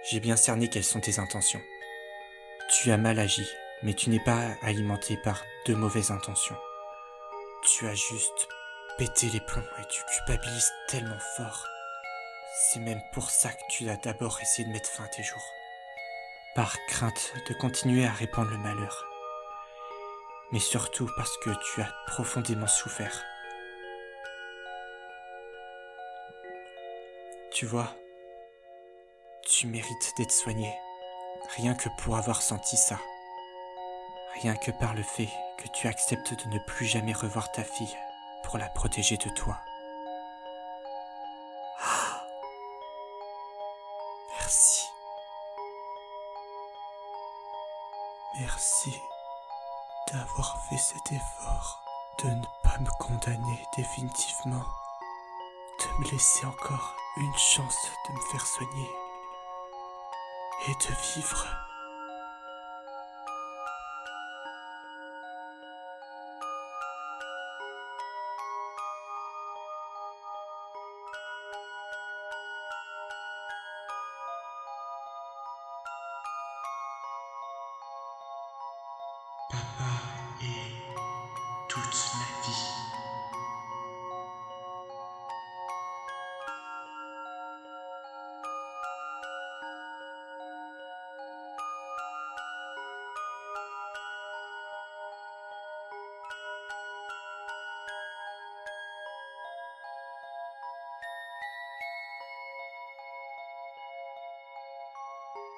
J'ai bien cerné quelles sont tes intentions. Tu as mal agi, mais tu n'es pas alimenté par de mauvaises intentions. Tu as juste pété les plombs et tu culpabilises tellement fort. C'est même pour ça que tu as d'abord essayé de mettre fin à tes jours. Par crainte de continuer à répandre le malheur. Mais surtout parce que tu as profondément souffert. Tu vois, tu mérites d'être soigné, rien que pour avoir senti ça. Rien que par le fait que tu acceptes de ne plus jamais revoir ta fille pour la protéger de toi. Merci. Merci d'avoir fait cet effort, de ne pas me condamner définitivement, de me laisser encore une chance de me faire soigner. et de vivre. Papa est toute ma vie.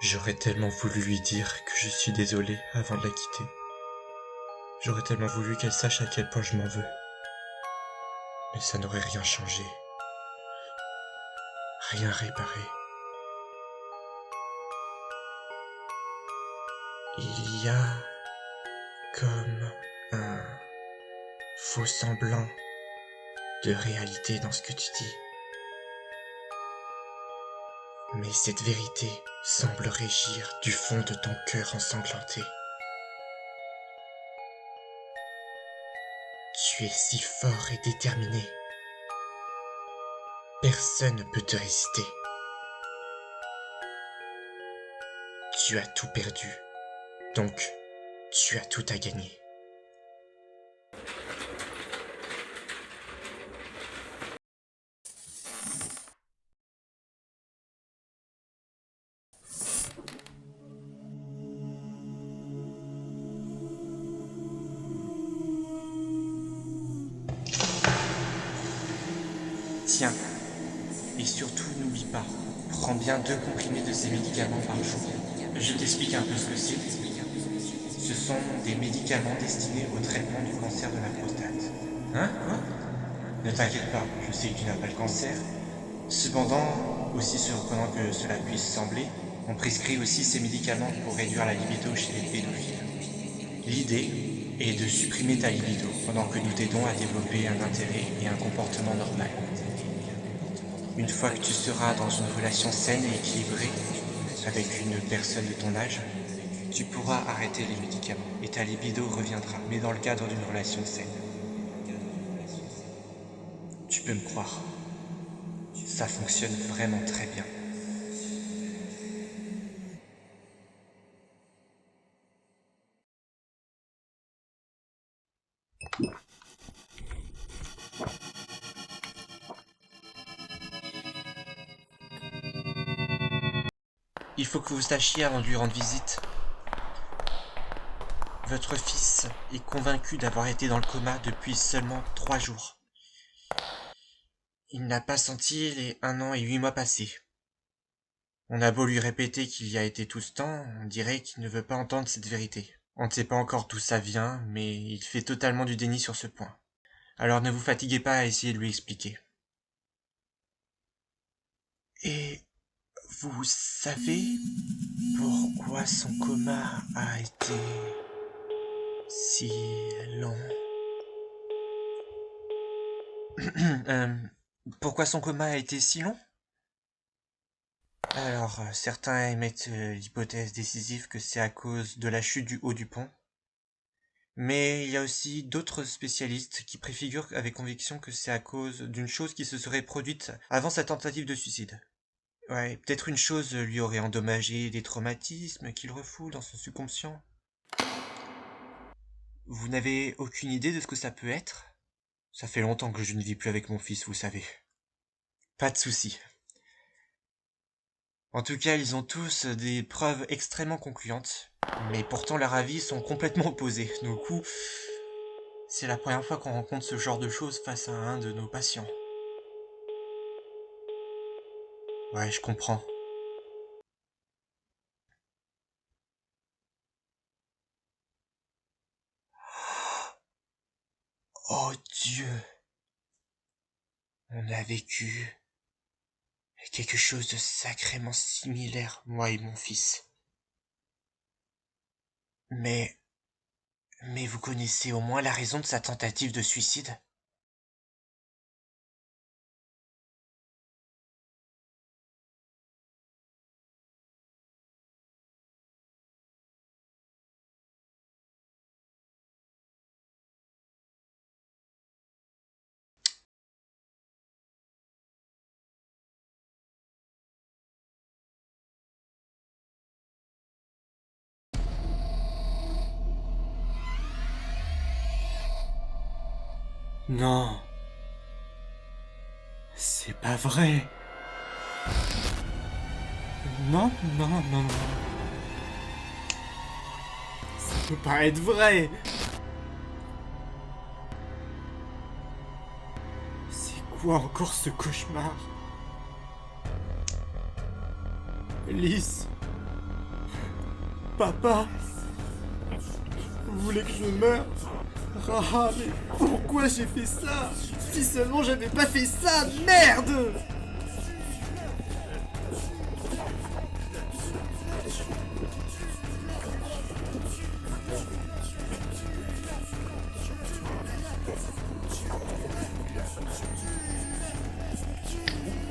J'aurais tellement voulu lui dire que je suis désolé avant de la quitter. J'aurais tellement voulu qu'elle sache à quel point je m'en veux. Mais ça n'aurait rien changé. Rien réparé. Il y a comme un faux semblant de réalité dans ce que tu dis. Mais cette vérité semble régir du fond de ton cœur ensanglanté. Tu es si fort et déterminé. Personne ne peut te résister. Tu as tout perdu, donc tu as tout à gagner. Tiens, et surtout n'oublie pas, prends bien 2 comprimés de ces médicaments par jour. Je t'explique un peu ce que c'est. Ce sont des médicaments destinés au traitement du cancer de la prostate. Hein? Quoi? Ne t'inquiète pas, je sais que tu n'as pas le cancer. Cependant, aussi surprenant que cela puisse sembler, on prescrit aussi ces médicaments pour réduire la libido chez les pédophiles. L'idée est de supprimer ta libido pendant que nous t'aidons à développer un intérêt et un comportement normal. Une fois que tu seras dans une relation saine et équilibrée avec une personne de ton âge, tu pourras arrêter les médicaments et ta libido reviendra, mais dans le cadre d'une relation saine. Tu peux me croire, ça fonctionne vraiment très bien. Il faut que vous sachiez avant de lui rendre visite. Votre fils est convaincu d'avoir été dans le coma depuis seulement 3 jours. Il n'a pas senti les 1 an et 8 mois passés. On a beau lui répéter qu'il y a été tout ce temps, on dirait qu'il ne veut pas entendre cette vérité. On ne sait pas encore d'où ça vient, mais il fait totalement du déni sur ce point. Alors ne vous fatiguez pas à essayer de lui expliquer. Et vous savez pourquoi son coma a été si long? Pourquoi son coma a été si long? Alors, certains émettent l'hypothèse décisive que c'est à cause de la chute du haut du pont. Mais il y a aussi d'autres spécialistes qui préfigurent avec conviction que c'est à cause d'une chose qui se serait produite avant sa tentative de suicide. Ouais, peut-être une chose lui aurait endommagé des traumatismes qu'il refoule dans son subconscient. Vous n'avez aucune idée de ce que ça peut être? Ça fait longtemps que je ne vis plus avec mon fils, vous savez. Pas de souci. En tout cas, ils ont tous des preuves extrêmement concluantes, mais pourtant leurs avis sont complètement opposés. Du coup, c'est la première fois qu'on rencontre ce genre de choses face à un de nos patients. Ouais, je comprends. Oh Dieu! On a vécu quelque chose de sacrément similaire, moi et mon fils. Mais vous connaissez au moins la raison de sa tentative de suicide? Non. C'est pas vrai. Non, non, non, non. Ça peut pas être vrai. C'est quoi encore ce cauchemar? Lys. Papa. Vous voulez que je meure? Ah, mais pourquoi j'ai fait ça? Si seulement j'avais pas fait ça, merde!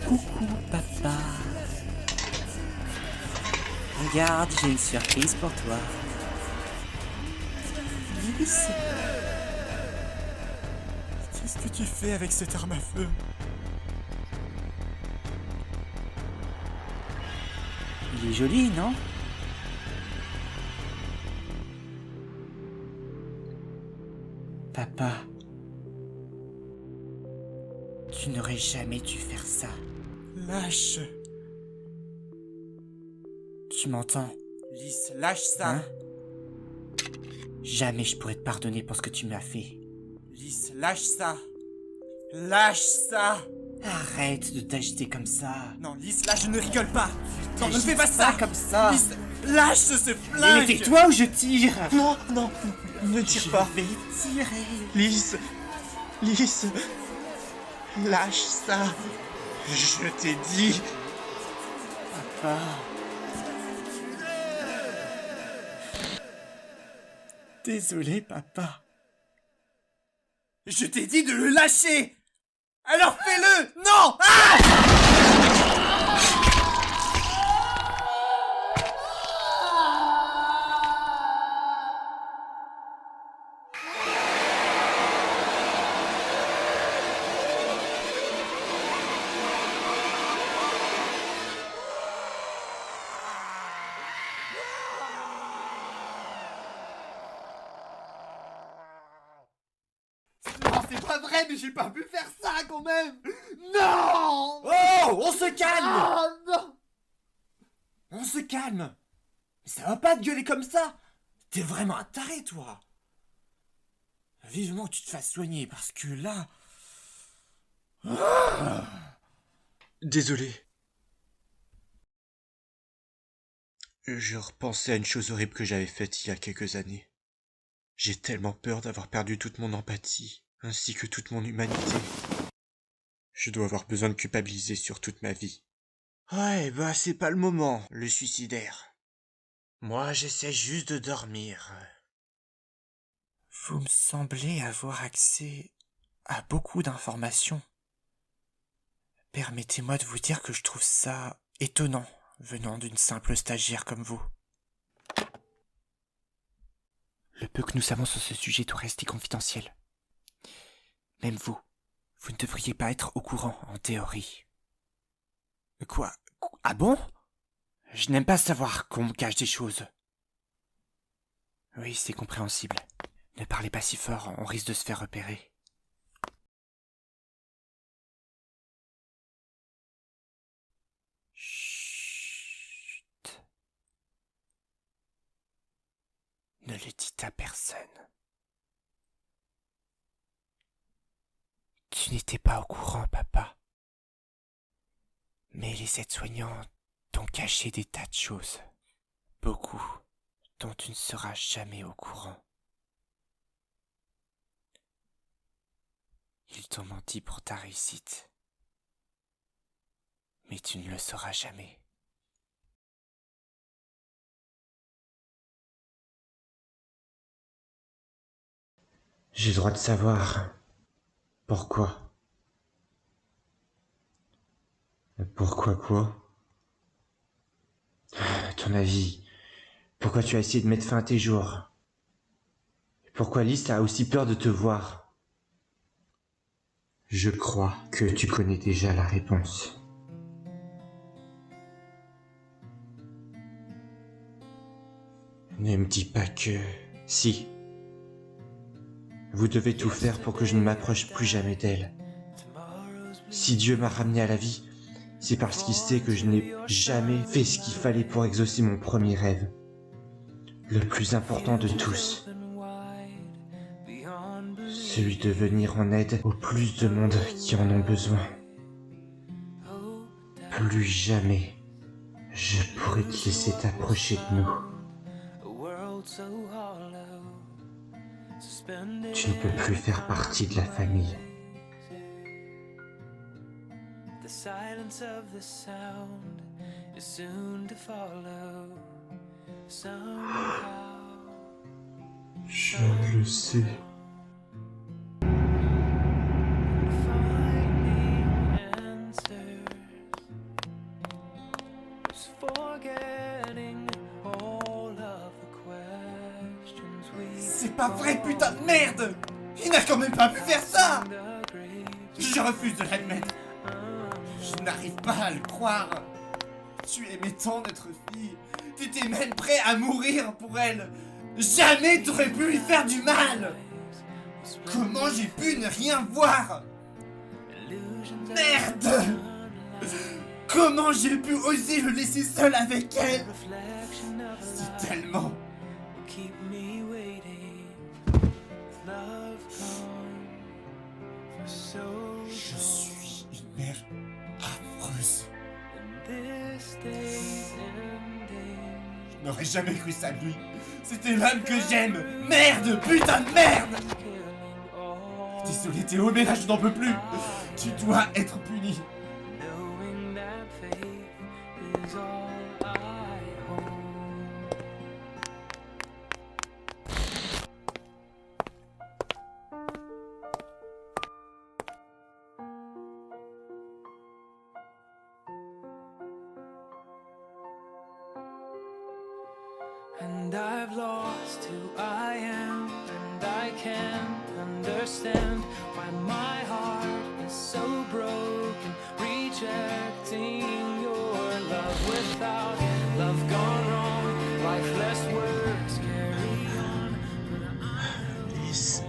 Coucou papa. Regarde, j'ai une surprise pour toi. Lys. Qu'est-ce que tu fais avec cette arme à feu? Il est joli, non? Papa. Tu n'aurais jamais dû faire ça. Lâche. Tu m'entends? Lys, lâche ça. Hein? Jamais je pourrais te pardonner pour ce que tu m'as fait. Lys, lâche ça. Lâche ça. Arrête de t'agiter comme ça. Non, Lys, là, je ne rigole pas. Non, ne fais pas ça. Pas comme ça. Lys, lâche ce flingue. Mais tais-toi ou je tire. Non, non, ne tire pas. Je vais tirer. Lys, Lys, lâche ça. Je t'ai dit. Papa. Désolé, papa. Je t'ai dit de le lâcher. Alors fais-le. Non. Ah! Non, c'est pas vrai, mais j'ai pas pu faire ça quand même. Non. Oh, on se calme. Ah, non. On se calme. Mais ça va pas te gueuler comme ça. T'es vraiment un taré, toi. Vivement que tu te fasses soigner, parce que là... Désolé. Je repensais à une chose horrible que j'avais faite il y a quelques années. J'ai tellement peur d'avoir perdu toute mon empathie, ainsi que toute mon humanité. Je dois avoir besoin de culpabiliser sur toute ma vie. Ouais, bah c'est pas le moment, le suicidaire. Moi, j'essaie juste de dormir. Vous me semblez avoir accès à beaucoup d'informations. Permettez-moi de vous dire que je trouve ça étonnant, venant d'une simple stagiaire comme vous. Le peu que nous savons sur ce sujet doit rester confidentiel. Même vous ne devriez pas être au courant, en théorie. Quoi? Ah bon? Je n'aime pas savoir qu'on me cache des choses. Oui, c'est compréhensible. Ne parlez pas si fort, on risque de se faire repérer. Chut. Ne le dites à personne. Tu n'étais pas au courant, papa. Mais les aides-soignants t'ont caché des tas de choses. Beaucoup dont tu ne seras jamais au courant. Ils t'ont menti pour ta réussite. Mais tu ne le sauras jamais. J'ai le droit de savoir. Pourquoi? Pourquoi quoi? À ton avis, pourquoi tu as essayé de mettre fin à tes jours? Pourquoi Lys a aussi peur de te voir? Je crois que tu connais déjà la réponse. Ne me dis pas que... Si. Vous devez tout faire pour que je ne m'approche plus jamais d'elle. Si Dieu m'a ramené à la vie, c'est parce qu'il sait que je n'ai jamais fait ce qu'il fallait pour exaucer mon premier rêve. Le plus important de tous. Celui de venir en aide au plus de monde qui en ont besoin. Plus jamais je pourrai te laisser t'approcher de nous. Tu ne peux plus faire partie de la famille. Je le sais. C'est pas vrai, putain de merde! Il n'a quand même pas pu faire ça! Je refuse de l'admettre. Je n'arrive pas à le croire. Tu aimais tant notre fille. Tu étais même prêt à mourir pour elle. Jamais t'aurais pu lui faire du mal! Comment j'ai pu ne rien voir? Merde! Comment j'ai pu oser le laisser seul avec elle? C'est tellement... Je suis une mère affreuse. Je n'aurais jamais cru ça de lui. C'était l'homme que j'aime. Merde, putain de merde! Désolé Théo, mais là je n'en peux plus. Tu dois être puni. And I've lost who I am, and I can't understand why my heart is so broken, rejecting your love without love gone wrong, lifeless words carry on. Alice.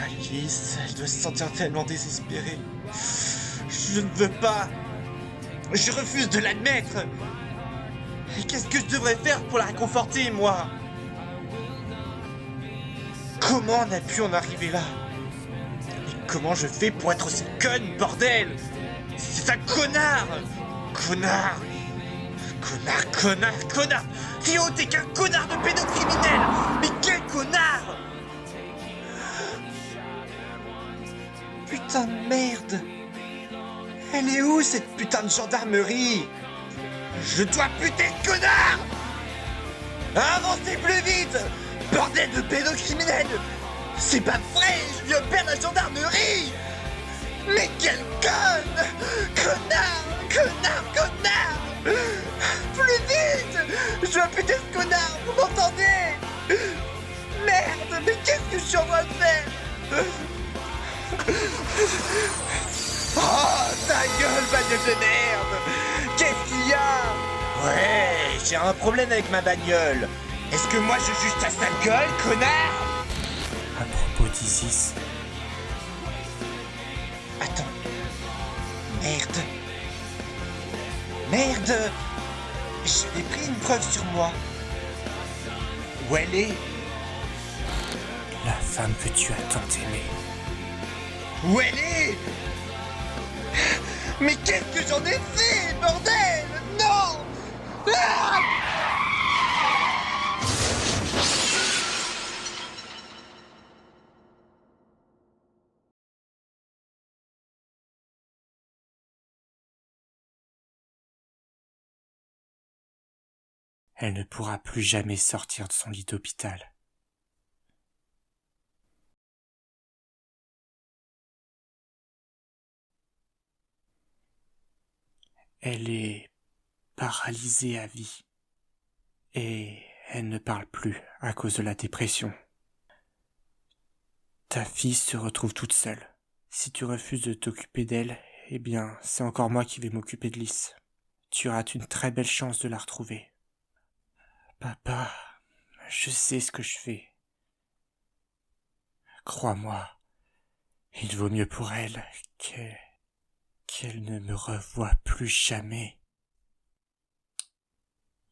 Alice, elle doit se sentir tellement désespérée. Je ne veux pas. Je refuse de l'admettre. Et qu'est-ce que je devrais faire pour la réconforter, moi? Comment on a pu en arriver là? Et comment je fais pour être aussi conne, bordel? C'est un connard! Connard! Connard! Théo, t'es qu'un connard de pédocriminel! Mais quel connard! Putain de merde! Elle est où, cette putain de gendarmerie? Je dois buter ce connard! Avancez plus vite! Bordel de pédocriminel! C'est pas vrai! Je viens perdre la gendarmerie! Mais quelle conne! Connard! Plus vite! Je dois buter ce connard! Vous m'entendez? Merde! Mais qu'est-ce que je suis en train de faire? Oh, ta gueule, bagnole de merde! Qu'est-ce qu'il y a? Ouais, j'ai un problème avec ma bagnole. Est-ce que moi je juge ta sale gueule, connard? À propos d'Isis, Attends. Merde! J'avais pris une preuve sur moi. Où elle est? la femme que tu as tant aimée. Où elle est? Mais qu'est-ce que j'en ai fait, bordel? Non! Ah! Elle ne pourra plus jamais sortir de son lit d'hôpital. Elle est paralysée à vie. Et elle ne parle plus à cause de la dépression. Ta fille se retrouve toute seule. Si tu refuses de t'occuper d'elle, eh bien, c'est encore moi qui vais m'occuper de Lys. Tu rates une très belle chance de la retrouver. Papa, je sais ce que je fais. Crois-moi, il vaut mieux pour elle qu'elle ne me revoie plus jamais.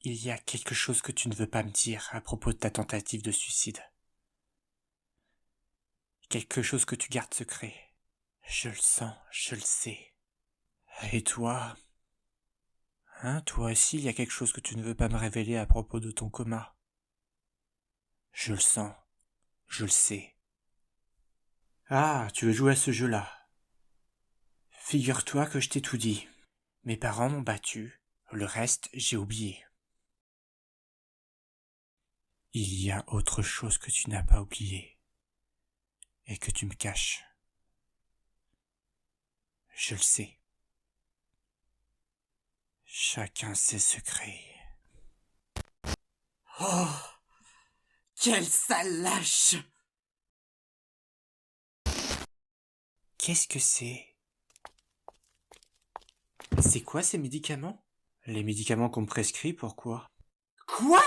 Il y a quelque chose que tu ne veux pas me dire à propos de ta tentative de suicide. Quelque chose que tu gardes secret. Je le sens, je le sais. Et toi? Toi aussi, il y a quelque chose que tu ne veux pas me révéler à propos de ton coma. Je le sens, je le sais. Ah, tu veux jouer à ce jeu-là? Figure-toi que je t'ai tout dit. Mes parents m'ont battu, le reste, j'ai oublié. Il y a autre chose que tu n'as pas oublié, et que tu me caches. Je le sais. Chacun ses secrets. Oh, quel sale lâche! Qu'est-ce que c'est? C'est quoi ces médicaments? Les médicaments qu'on me prescrit, pourquoi? Quoi?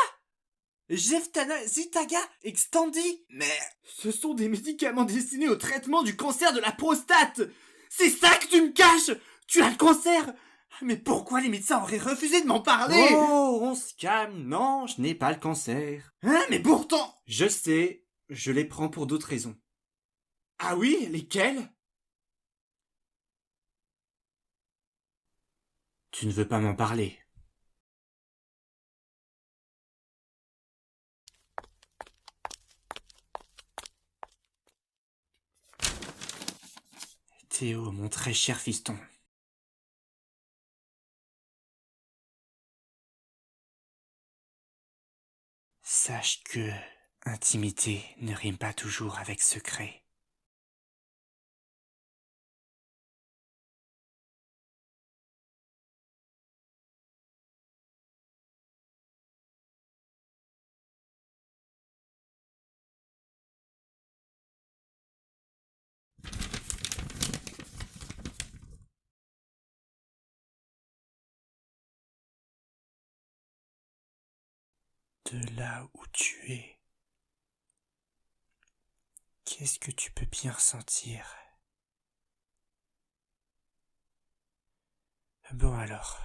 Jeftana Zitaga Extandi? Mais ce sont des médicaments destinés au traitement du cancer de la prostate! C'est ça que tu me caches! Tu as le cancer! Mais pourquoi les médecins auraient refusé de m'en parler? Oh, on se calme, non, je n'ai pas le cancer. Hein, mais pourtant... Je sais, je les prends pour d'autres raisons. Ah oui, lesquelles? Tu ne veux pas m'en parler. Théo, mon très cher fiston. Sache que intimité ne rime pas toujours avec secret. De là où tu es, qu'est-ce que tu peux bien ressentir? Bon alors,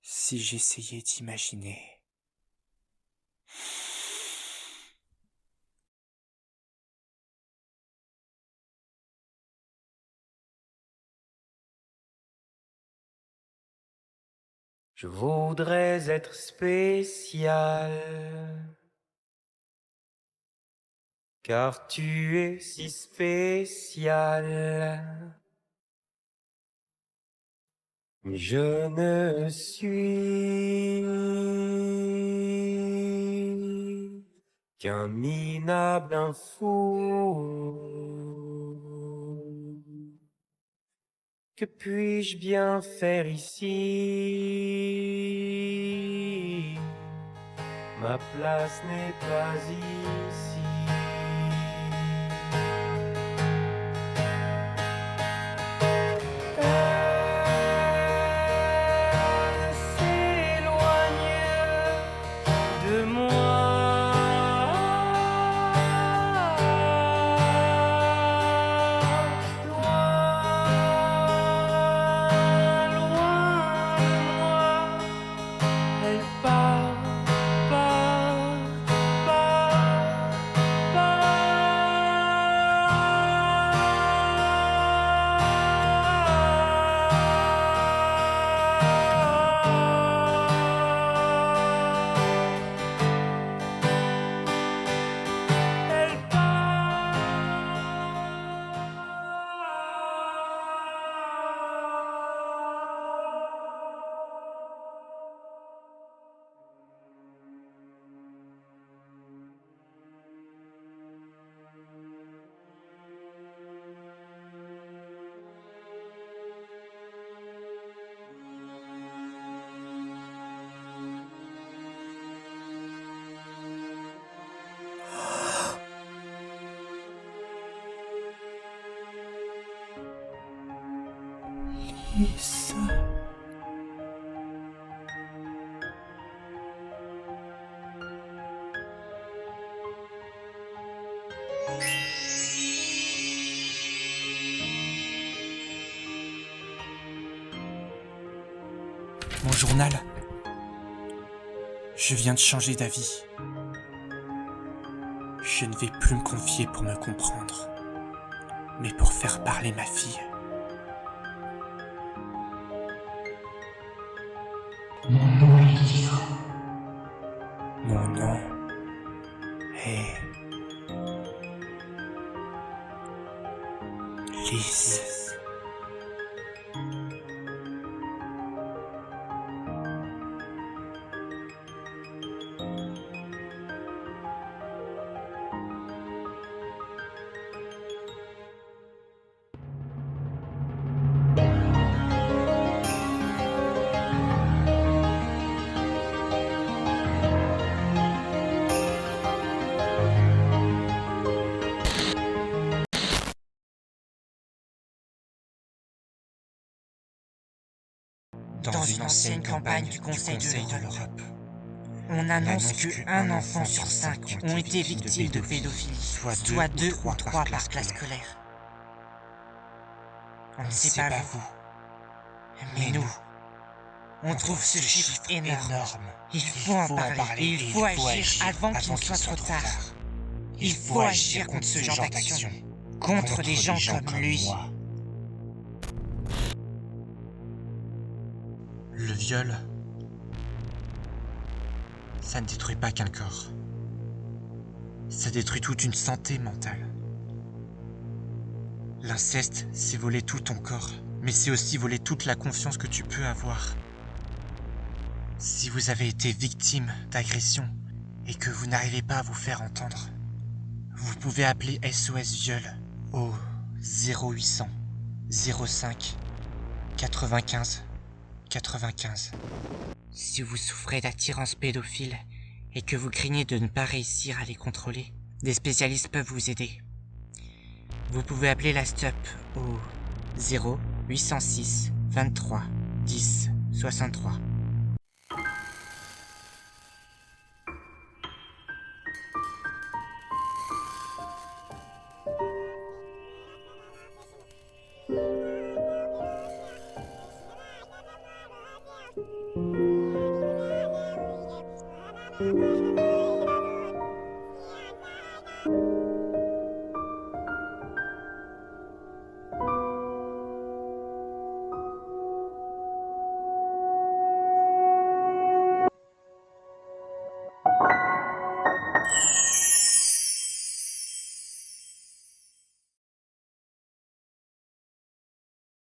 si j'essayais d'imaginer... Je voudrais être spécial, car tu es si spécial. Je ne suis qu'un minable info. Que puis-je bien faire ici? Ma place n'est pas ici. Elle s'éloigne de moi. Lisa. Mon journal. Je viens de changer d'avis. Je ne vais plus me confier pour me comprendre, mais pour faire parler ma fille. Mon nom est Lisa. Mon nom est... Lys. Dans une ancienne campagne du Conseil de l'Europe, on annonce que un enfant sur 5 ont été victimes de pédophilie, soit 2 ou 3 par classe scolaire. On ne sait pas vous, mais nous, on trouve ce chiffre énorme. Il faut en parler et il faut agir avant qu'il ne soit trop tard. Il faut agir contre ce genre d'action, contre des gens comme lui. Le viol, ça ne détruit pas qu'un corps. Ça détruit toute une santé mentale. L'inceste, c'est voler tout ton corps, mais c'est aussi voler toute la confiance que tu peux avoir. Si vous avez été victime d'agression et que vous n'arrivez pas à vous faire entendre, vous pouvez appeler SOS Viol au 0800 05 95 95. Si vous souffrez d'attirance pédophile et que vous craignez de ne pas réussir à les contrôler, des spécialistes peuvent vous aider. Vous pouvez appeler la STUP au 0806 23 10 63. Thank you.